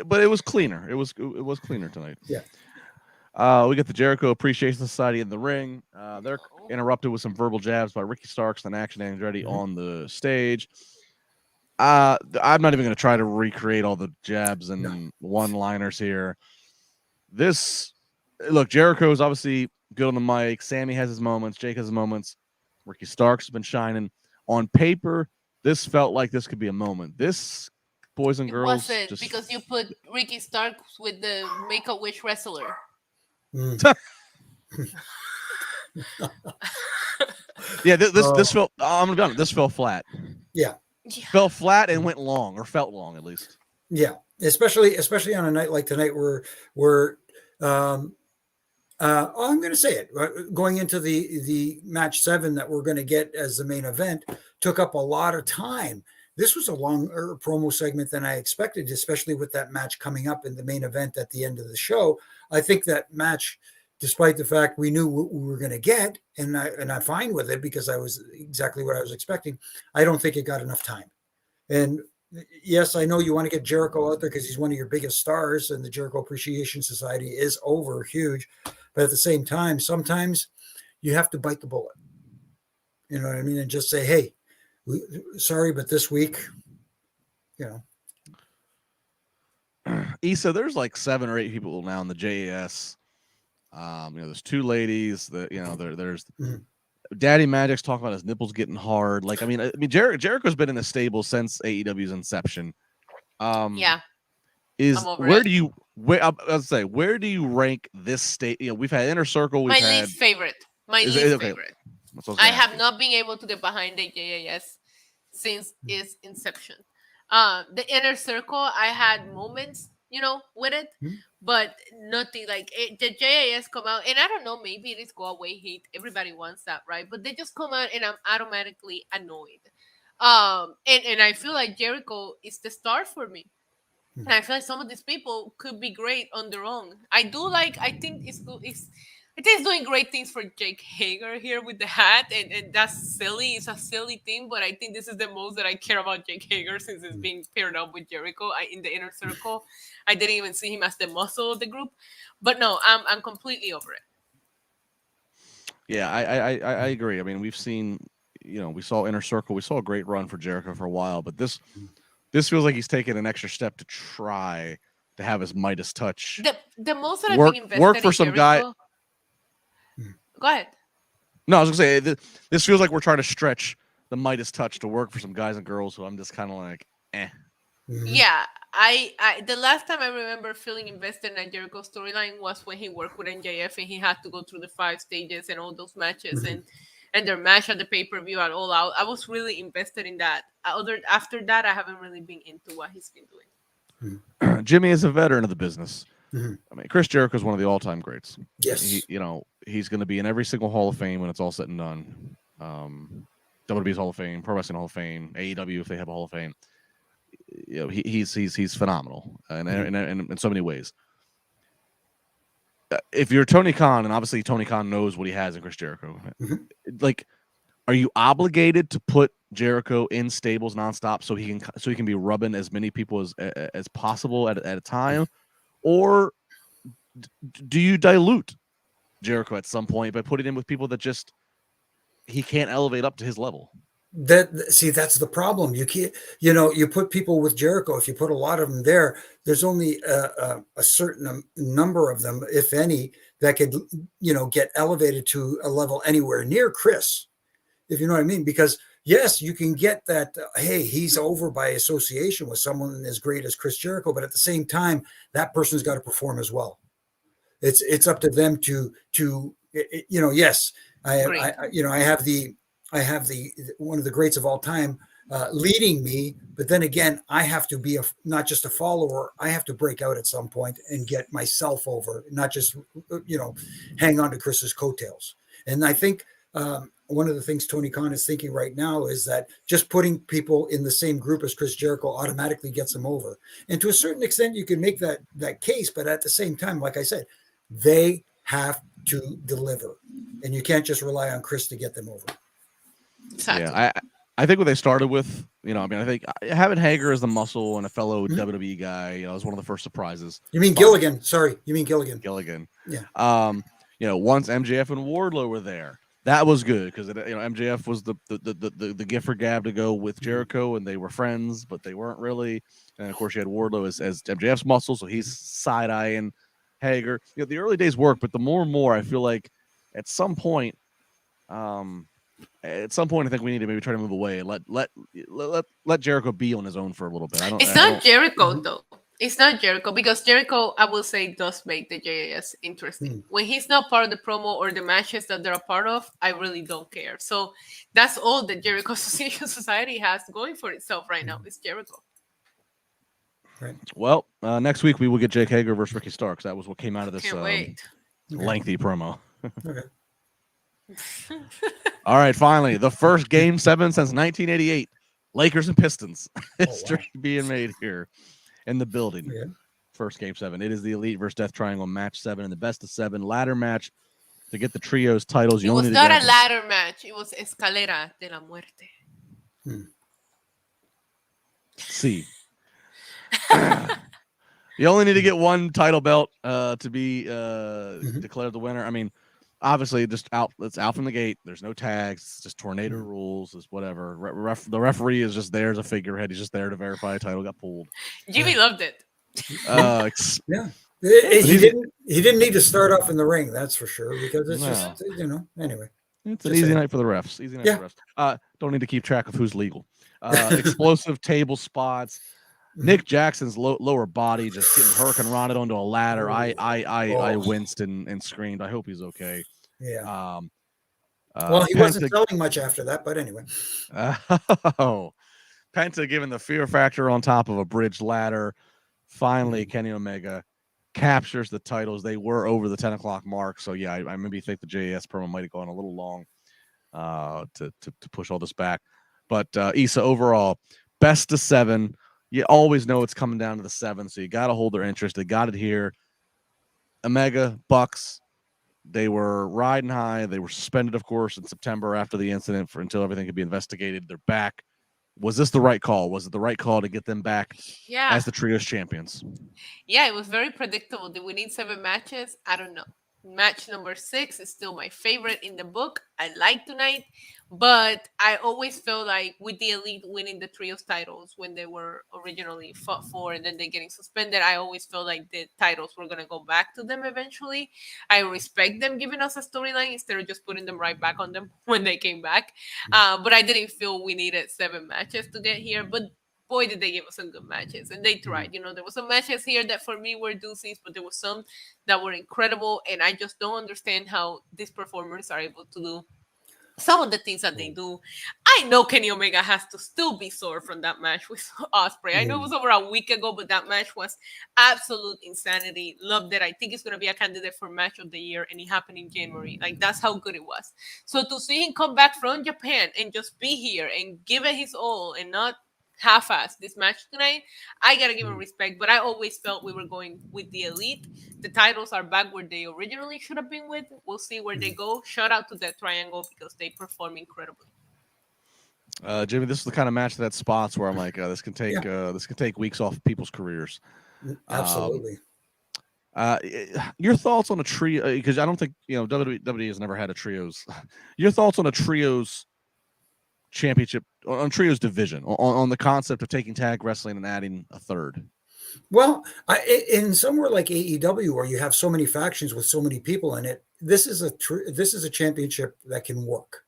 But it was cleaner. It was cleaner tonight. Yeah. We get the Jericho Appreciation Society in the ring. They're interrupted with some verbal jabs by Ricky Starks and Action Andretti on the stage. I'm not even going to try to recreate all the jabs and one-liners here. Jericho is obviously good on the mic. Sammy has his moments. Jake has his moments. Ricky Starks has been shining. On paper, this felt like this could be a moment. This, boys and girls, it wasn't because you put Ricky Starks with the Make-A-Wish wrestler. This felt. I'm gonna be honest. This fell flat. Yeah. Fell flat and went long, or felt long at least. Yeah, especially on a night like tonight where I'm going to say it, going into the match 7 that we're going to get as the main event took up a lot of time. This was a longer promo segment than I expected, especially with that match coming up in the main event at the end of the show. I think that match, despite the fact we knew what we were going to get, and I'm fine with it because I was exactly what I was expecting, I don't think it got enough time. And yes, I know you want to get Jericho out there because he's one of your biggest stars, and the Jericho Appreciation Society is huge. But at the same time, sometimes you have to bite the bullet. You know what I mean? And just say, hey, sorry, but this week, Issa, there's like 7 or 8 people now in the JAS. There's 2 ladies that, there's Daddy Magic's talking about his nipples getting hard. Like, Jericho's been in the stable since AEW's inception. Where do you rank this state? We've had Inner Circle. My least favorite. Favorite. I have not been able to get behind the JAS since its inception. The Inner Circle, I had moments, with it, but nothing like it. The JAS come out, and I don't know, maybe it is go away hate. Everybody wants that, right? But they just come out, and I'm automatically annoyed. And I feel like Jericho is the star for me. And I feel like some of these people could be great on their own. I think it's doing great things for Jake Hager here with the hat, and that's silly. It's a silly thing, but I think this is the most that I care about Jake Hager since it's being paired up with Jericho in the Inner Circle. I didn't even see him as the muscle of the group, but no, I'm completely over it. Yeah, I agree. I mean, we've seen, we saw Inner Circle. We saw a great run for Jericho for a while, but this feels like he's taking an extra step to try to have his Midas touch. The most that I've been invested work for in some Jericho, guy. Go ahead. No, I was gonna say this feels like we're trying to stretch the Midas touch to work for some guys and girls who I'm just kind of like, eh. Yeah, I the last time I remember feeling invested in a Jericho storyline was when he worked with MJF and he had to go through the 5 stages and all those matches and their match at the pay-per-view at All Out. I was really invested in that. After that, I haven't really been into what he's been doing. Jimmy is a veteran of the business. Mm-hmm. I mean, Chris Jericho is one of the all-time greats. Yes. He's going to be in every single Hall of Fame when it's all said and done. WWE's Hall of Fame, Pro Wrestling Hall of Fame, AEW if they have a Hall of Fame. He's phenomenal in so many ways. If you're Tony Khan, and obviously Tony Khan knows what he has in Chris Jericho, like, are you obligated to put Jericho in stables nonstop so he can be rubbing as many people as possible at a time, or do you dilute Jericho at some point by putting him with people that just he can't elevate up to his level? That's the problem. You can't, you put people with Jericho. If you put a lot of them there's only a certain number of them, if any, that could, get elevated to a level anywhere near Chris, if you know what I mean. Because yes, you can get that. Hey, he's over by association with someone as great as Chris Jericho, but at the same time, that person's got to perform as well. It's up to them to yes, I have the one of the greats of all time leading me, but then again, I have to be not just a follower. I have to break out at some point and get myself over, not just hang on to Chris's coattails. And I think one of the things Tony Khan is thinking right now is that just putting people in the same group as Chris Jericho automatically gets them over. And to a certain extent, you can make that case, but at the same time, like I said, they have to deliver, and you can't just rely on Chris to get them over. Exactly. Yeah, I think what they started with, I think having Hager as the muscle and a fellow WWE guy, was one of the first surprises. You mean Gilligan? Sorry, you mean Gilligan. Gilligan. Yeah. Once MJF and Wardlow were there, that was good because MJF was the gift for gab to go with Jericho, and they were friends, but they weren't really. And of course, you had Wardlow as MJF's muscle, so he's side eyeing Hager. The early days worked, but the more and more, I feel like at some point, I think we need to maybe try to move away and let Jericho be on his own for a little bit. It's not Jericho though. It's not Jericho because Jericho, I will say, does make the JAS interesting. When he's not part of the promo or the matches that they're a part of, I really don't care. So that's all the Jericho Association Society has going for itself right now is Jericho. Right. Well, next week we will get Jake Hager versus Ricky Starks. That was what came out of this lengthy promo. Okay. All right, finally, the first Game 7 since 1988. Lakers and Pistons. History being made here in the building. Yeah. First Game 7. It is the Elite versus Death Triangle match 7 and the best of 7 ladder match to get the trios titles. It was not a ladder match. It was Escalera de la Muerte. See. You only need to get one title belt to be declared the winner. I mean, obviously, it's out from the gate. There's no tags. It's just tornado rules. It's whatever. The referee is just there as a figurehead. He's just there to verify a title got pulled. Jimmy loved it. Yeah. He didn't need to start off in the ring, that's for sure, because it's just, anyway. It's an easy night for the refs. Easy night for the refs. Don't need to keep track of who's legal. Explosive table spots. Nick Jackson's lower body just getting hurricanrotted onto a ladder. I winced and screamed. I hope he's okay. Yeah. Well, he wasn't selling much after that, but anyway. Penta giving the fear factor on top of a bridge ladder. Finally, Kenny Omega captures the titles. They were over the 10 o'clock mark. So, yeah, I maybe think the JAS promo might have gone a little long to push all this back. But Issa, overall, best of 7. You always know it's coming down to the 7, so you got to hold their interest. They got it here. Omega, Bucks, they were riding high. They were suspended, of course, in September after the incident until everything could be investigated. They're back. Was this the right call? Was it the right call to get them back as the trios champions? Yeah, it was very predictable. Did we need 7 matches? I don't know. Match number 6 is still my favorite in the book. I like tonight, but I always felt like with the Elite winning the trios titles when they were originally fought for and then they getting suspended, I always felt like the titles were going to go back to them eventually. I respect them giving us a storyline instead of just putting them right back on them when they came back. But I didn't feel we needed 7 matches to get here. But boy, did they give us some good matches, and they tried. You know, there were some matches here that for me were doozies, but there were some that were incredible, and I just don't understand how these performers are able to do some of the things that they do. I know Kenny Omega has to still be sore from that match with Ospreay. I know it was over a week ago, but that match was absolute insanity. Loved it. I think it's going to be a candidate for match of the year, and it happened in January. Like, that's how good it was. So to see him come back from Japan and just be here and give it his all and not half-ass this match tonight, I gotta give him respect. But I always felt we were going with the elite. The titles are back where they originally should have been with. We'll see where they go. Shout out to that triangle because they perform incredibly. Jimmy, this is the kind of match that spots where I'm like, this can take weeks off people's careers. Absolutely. Your thoughts on a trio? Because I don't think WWE has never had a trios. Your thoughts on a trios championship, on trios division, on the concept of taking tag wrestling and adding a third? Well, in somewhere like AEW, where you have so many factions with so many people in it, this is a championship that can work.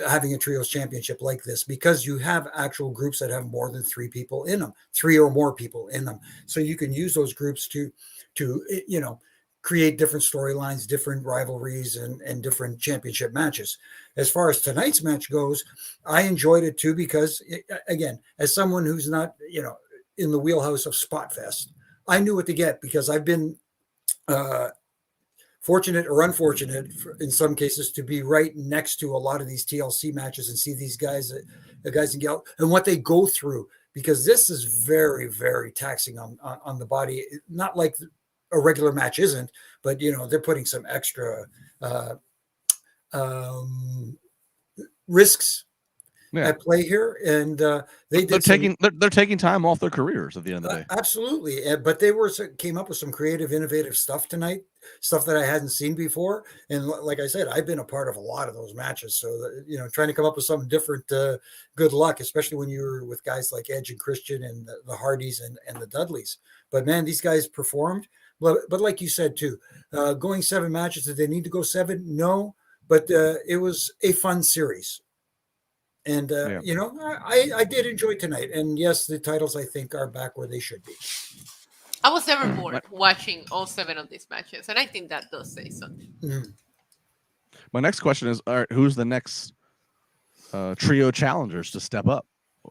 Having a trios championship like this, because you have actual groups that have more than 3 people in them, 3 or more people in them, so you can use those groups to create different storylines, different rivalries, and different championship matches. As far as tonight's match goes, I enjoyed it too, because again, as someone who's not, in the wheelhouse of Spot Fest, I knew what to get, because I've been fortunate or unfortunate in some cases to be right next to a lot of these TLC matches and see these guys, the guys and gals, and what they go through, because this is very, very taxing on the body. Not like a regular match isn't, but they're putting some extra risks at play here, and they're taking time off their careers at the end of the day. Absolutely, but they came up with some creative, innovative stuff tonight, stuff that I hadn't seen before. And like I said, I've been a part of a lot of those matches, so trying to come up with something different, good luck, especially when you're with guys like Edge and Christian and the Hardys and the Dudleys. But man, these guys performed. But like you said too, going 7 matches, did they need to go 7? No, but it was a fun series. And, I did enjoy tonight. And yes, the titles, I think, are back where they should be. I was never bored watching all 7 of these matches, and I think that does say something. My next question is, all right, who's the next trio challengers to step up?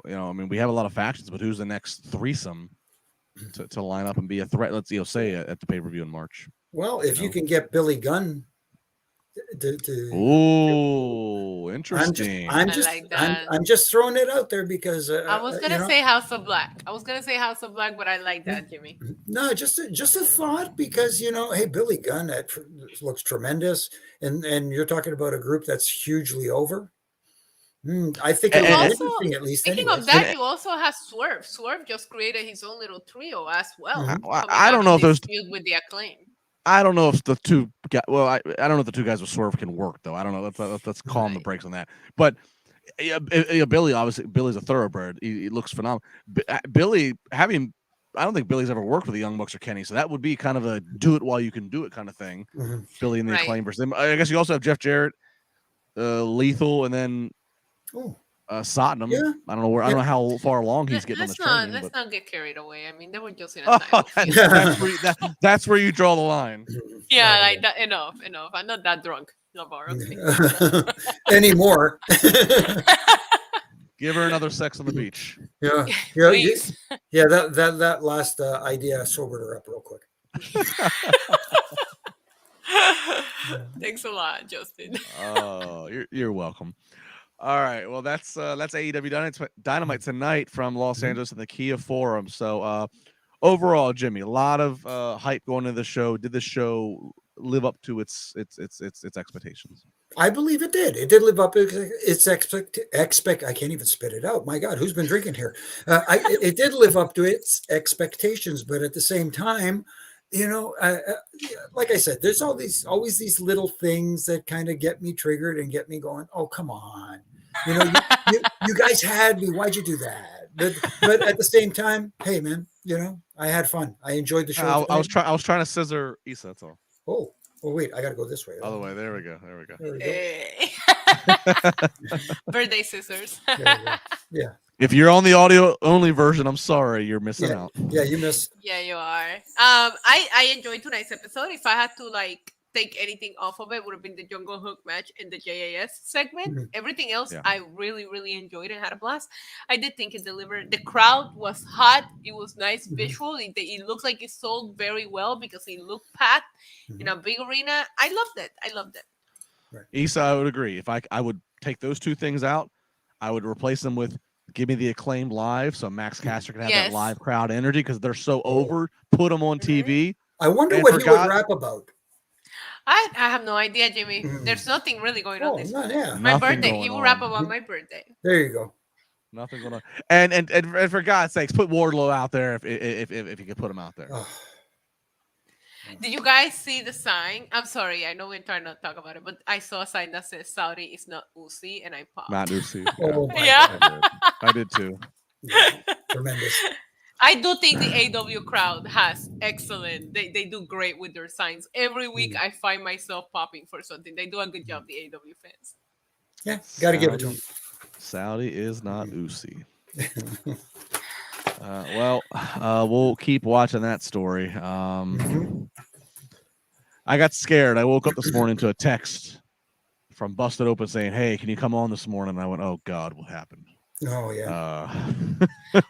We have a lot of factions, but who's the next threesome to line up and be a threat? Let's say at the pay-per-view in March. Well, if you can get Billy Gunn Oh, interesting. I'm just throwing it out there because I was gonna say House of Black. But I like that, Jimmy. No, just a thought, because hey, Billy Gunn looks tremendous, and you're talking about a group that's hugely over. I think it was interesting, at least. Speaking of that, you also have Swerve. Swerve just created his own little trio as well. I don't know if there's with the Acclaim. I don't know if the two guys. Well, I don't know if the two guys with Swerve can work though. I don't know. Let's calm the brakes on that. But Billy, obviously, Billy's a thoroughbred. He looks phenomenal. Billy, I don't think Billy's ever worked with the Young Bucks or Kenny, so that would be kind of a do it while you can do it kind of thing. Billy and the Acclaim versus them. I guess you also have Jeff Jarrett, Lethal, and then Satnam. Yeah. I don't know how far along he's getting on this training. Let's not get carried away. I mean, they were just in a time. That's where you draw the line. Yeah, like that. Enough. I'm not that drunk, LaBar. Anymore. Give her another sex on the beach. Yeah. That last idea sobered her up real quick. Thanks a lot, Justin. Oh, you're welcome. All right, well that's AEW Dynamite tonight from Los Angeles at the Kia Forum. So overall, Jimmy, a lot of hype going into the show. Did the show live up to its expectations? I believe it did. It did live up to its I can't even spit it out. My God, who's been drinking here? It did live up to its expectations, but at the same time, like I said, there's always these little things that kind of get me triggered and get me going, oh, come on. You guys had me. Why'd you do that? But at the same time, hey, man, I had fun. I enjoyed the show. I was trying to scissor Issa, that's all. Oh, wait, I got to go this way. Other way. There we go. Hey. Birthday scissors. Yeah. If you're on the audio only version, I'm sorry, you're missing out. Yeah, you missed. Yeah, you are. I enjoyed tonight's episode. If I had to like take anything off of it, would have been the Jungle Hook match and the JAS segment. Mhm. Everything else, Yeah. I really, really enjoyed and had a blast. I did think it delivered. The crowd was hot. It was nice visual. It looked like it sold very well because it looked packed in a big arena. I loved it. I loved it. Issa, I would agree. If I would take those two things out, I would replace them with give me the Acclaimed live, so Max Caster can have that Yes. live crowd energy because they're so over. Put them on TV. I wonder And what he would forgot- rap about. I have no idea, Jimmy. Mm. There's nothing really going Oh, on this no, week. yeah. My Nothing birthday. going He will on. rap about my birthday. There you go. Nothing going on. And for God's sakes, put Wardlow out there if you could put him out there. Oh, Did you guys see the sign? I'm sorry, I know we're trying not to talk about it, but I saw a sign that says Saudi is not Uzi, and I popped. Not Lucy. oh my Yeah. God. I did too. Yeah, tremendous. I do think the AW crowd has excellent. They do great with their signs. Every week I find myself popping for something. They do a good job, the AW fans. Yeah, got to give it to him. Saudi is not Uzi. We'll keep watching that story. I got scared. I woke up this morning to a text from Busted Open saying, "Hey, can you come on this morning?" And I went, "Oh God, what happened?" Oh yeah.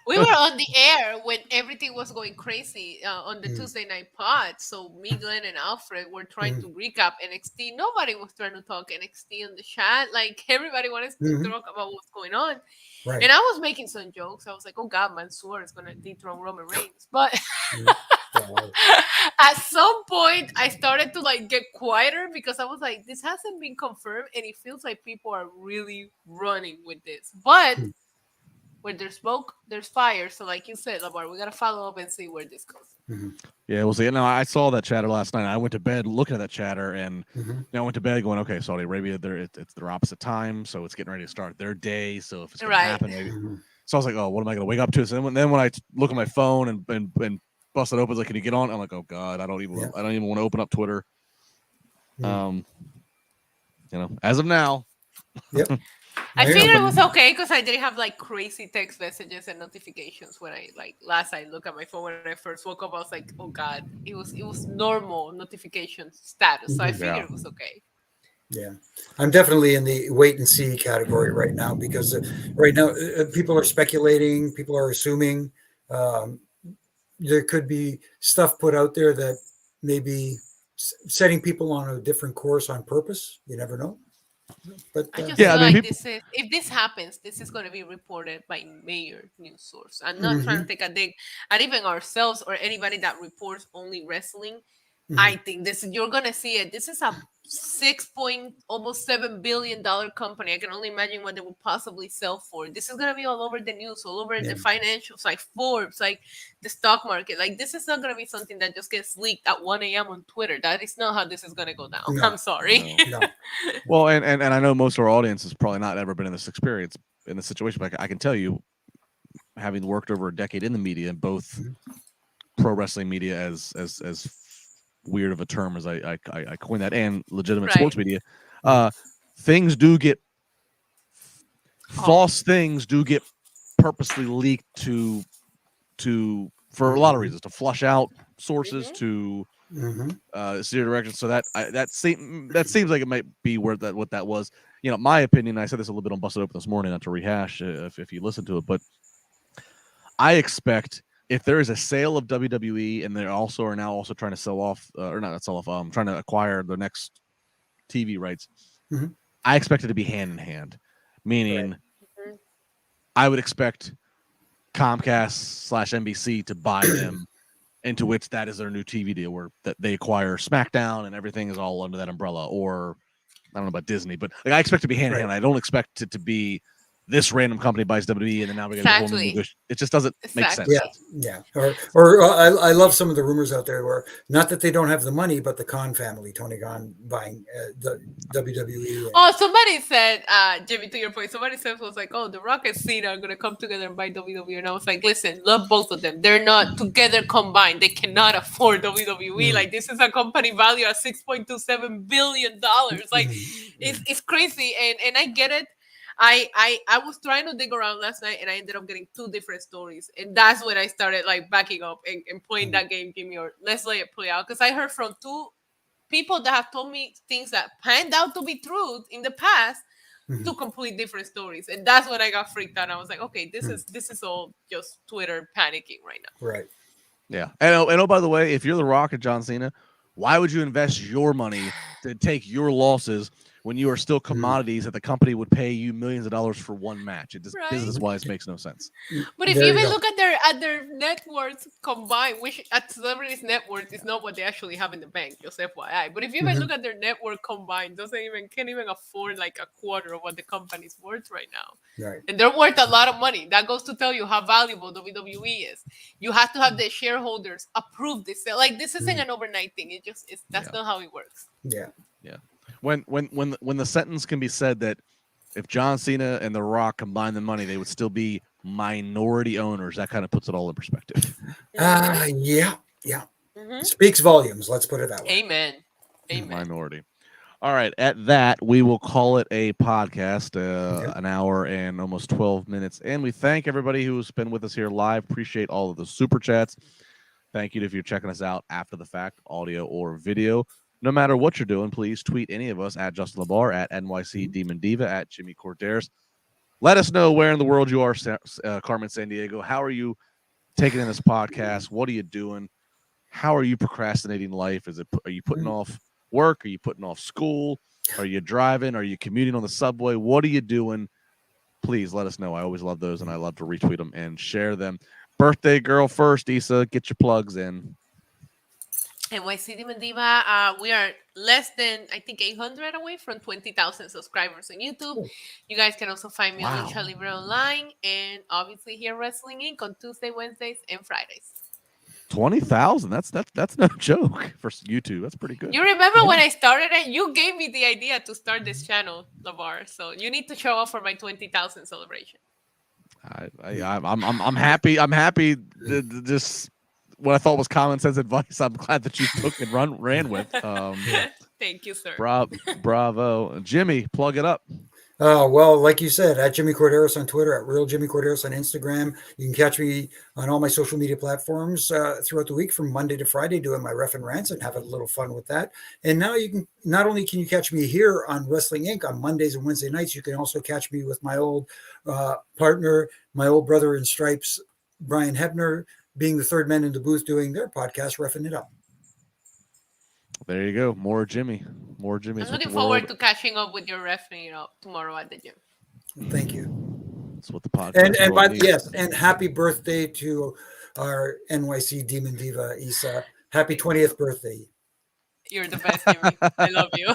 We were on the air when everything was going crazy on the Tuesday night pod. So me, Glenn, and Alfred were trying to recap NXT. Nobody was trying to talk NXT on the chat. Like everybody wanted to talk about what's going on. Right. And I was making some jokes. I was like, "Oh God, Mansoor is gonna dethrone Roman Reigns." But at some point, I started to like get quieter because I was like, "This hasn't been confirmed, and it feels like people are really running with this." But where there's smoke, there's fire. So, like you said, LaBar, we gotta follow up and see where this goes. Yeah, we'll see. No, I saw that chatter last night. I went to bed looking at that chatter, and I went to bed going, "Okay, Saudi Arabia, it's their opposite time, so it's getting ready to start their day. So if it's going to happen, maybe." So I was like, "Oh, what am I going to wake up to?" So then when I look at my phone and Busted Open, like, "Can you get on?" I'm like, "Oh God, I don't even want to open up Twitter." As of now. Yep. I figured it was okay because I didn't have like crazy text messages and notifications when I last I looked at my phone when I first woke up. I was like, "Oh God!" It was normal notification status, so I figured it was okay. Yeah, I'm definitely in the wait and see category right now because right now people are speculating, people are assuming there could be stuff put out there that may be setting people on a different course on purpose. You never know. But I just Yeah, feel I mean, like if this happens, this is going to be reported by major news source. I'm not trying to take a dig at even ourselves or anybody that reports only wrestling. I think you're going to see it. This is a almost $7 billion company. I can only imagine what they would possibly sell for. This is going to be all over the news, all over the financials, like Forbes, like the stock market. Like this is not going to be something that just gets leaked at 1 a.m. on Twitter. That is not how this is going to go down. No. I'm sorry. No. Well, and I know most of our audience has probably not ever been in this experience, in this situation, but I can tell you, having worked over a decade in the media, both pro wrestling media as weird of a term as I coined that, and legitimate sports media, things do get false things do get purposely leaked for a lot of reasons, to flush out sources, to steer direction. So that seems like it might be what that was. My opinion, I said this a little bit on Busted Open this morning, not to rehash if you listen to it, but I expect if there is a sale of WWE and they are now trying to sell off, trying to acquire the next TV rights, I expect it to be hand in hand. Meaning, I would expect Comcast/NBC to buy them, into which that is their new TV deal, where that they acquire SmackDown and everything is all under that umbrella. Or I don't know about Disney, but I expect it to be hand in hand. I don't expect it to be this random company buys WWE and then now we're going to whole new. It just doesn't make sense. Yeah. Or I love some of the rumors out there where not that they don't have the money, but the Khan family, Tony Khan, buying the WWE. Oh, somebody said, Jimmy, to your point, somebody said was like, "Oh, The Rock and Cena are going to come together and buy WWE," and I was like, "Listen, love both of them. They're not together combined. They cannot afford WWE. Like this is a company valued at $6.27 billion. Like it's crazy, and I get it." I was trying to dig around last night, and I ended up getting 2 different stories, and that's when I started like backing up and playing that game. Give me or let's let it play out, because I heard from 2 people that have told me things that panned out to be true in the past, 2 complete different stories, and that's when I got freaked out. I was like, okay, this is all just Twitter panicking right now. Right. Yeah. And by the way, if you're The Rock and John Cena, why would you invest your money to take your losses when you are still commodities that the company would pay you millions of dollars for one match? It just business-wise makes no sense. But if you even look at their net worths combined, which at celebrities' net worth is not what they actually have in the bank, just FYI. But if you even look at their net worth combined, can't even afford like a quarter of what the company's worth right now. Right. And they're worth a lot of money. That goes to tell you how valuable WWE is. You have to have the shareholders approve this. Like, this isn't an overnight thing. That's not how it works. Yeah. Yeah. When the sentence can be said that if John Cena and The Rock combined the money, they would still be minority owners, that kind of puts it all in perspective. Yeah. Speaks volumes. Let's put it that way. Amen. Minority. All right. At that, we will call it a podcast, an hour and almost 12 minutes. And we thank everybody who's been with us here live. Appreciate all of the super chats. Thank you if you're checking us out after the fact, audio or video. No matter what you're doing, please tweet any of us at Justin LaBar, at NYC Demon Diva, at Jimmy Korderas. Let us know where in the world you are, Carmen Sandiego. How are you taking in this podcast? What are you doing? How are you procrastinating life? Are you putting off work? Are you putting off school? Are you driving? Are you commuting on the subway? What are you doing? Please let us know. I always love those, and I love to retweet them and share them. Birthday girl first, Issa. Get your plugs in. NYC Demon Diva, we are less than, I think, 800 away from 20,000 subscribers on YouTube. You guys can also find me on Lucha Libre Online, and obviously here Wrestling Inc. on Tuesday, Wednesdays, and Fridays. 20,000. That's no joke for YouTube. That's pretty good. You remember when I started it? You gave me the idea to start this channel, LaBar. So you need to show up for my 20,000 celebration. I'm happy. I'm happy. Just what I thought was common sense advice, I'm glad that you took and ran with. Thank you, sir. Bravo. Jimmy, plug it up. Well, like you said, at Jimmy Korderas on Twitter, at Real Jimmy Korderas on Instagram. You can catch me on all my social media platforms throughout the week from Monday to Friday doing my ref and rants and having a little fun with that. And now you can not only can you catch me here on Wrestling Inc. on Mondays and Wednesday nights, you can also catch me with my old partner, my old brother in stripes, Brian Hebner, being the third man in the booth doing their podcast, Roughing It Up. There you go. More Jimmy. I'm looking forward to catching up with your Roughing It Up tomorrow at the gym. Thank you. That's what the podcast and happy birthday to our NYC Demon Diva, Issa. Happy 20th birthday. You're the best, Jimmy. I love you.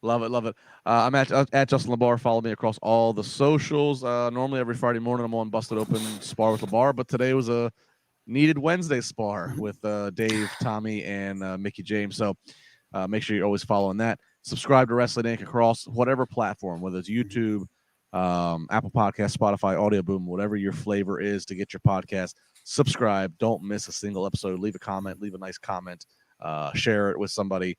Love it. I'm at Justin LaBar. Follow me across all the socials. Normally every Friday morning I'm on Busted Open Spar with LaBar, but today was a needed Wednesday spar with Dave, Tommy, and Mickey James. So make sure you're always following that. Subscribe to Wrestling Inc. across whatever platform, whether it's YouTube, Apple Podcasts, Spotify, Audio Boom, whatever your flavor is to get your podcast. Subscribe. Don't miss a single episode. Leave a comment. Leave a nice comment. Share it with somebody.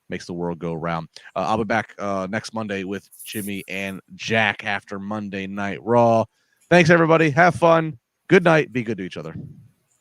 Makes the world go round. I'll be back next Monday with Jimmy and Jack after Monday Night Raw. Thanks, everybody. Have fun. Good night. Be good to each other.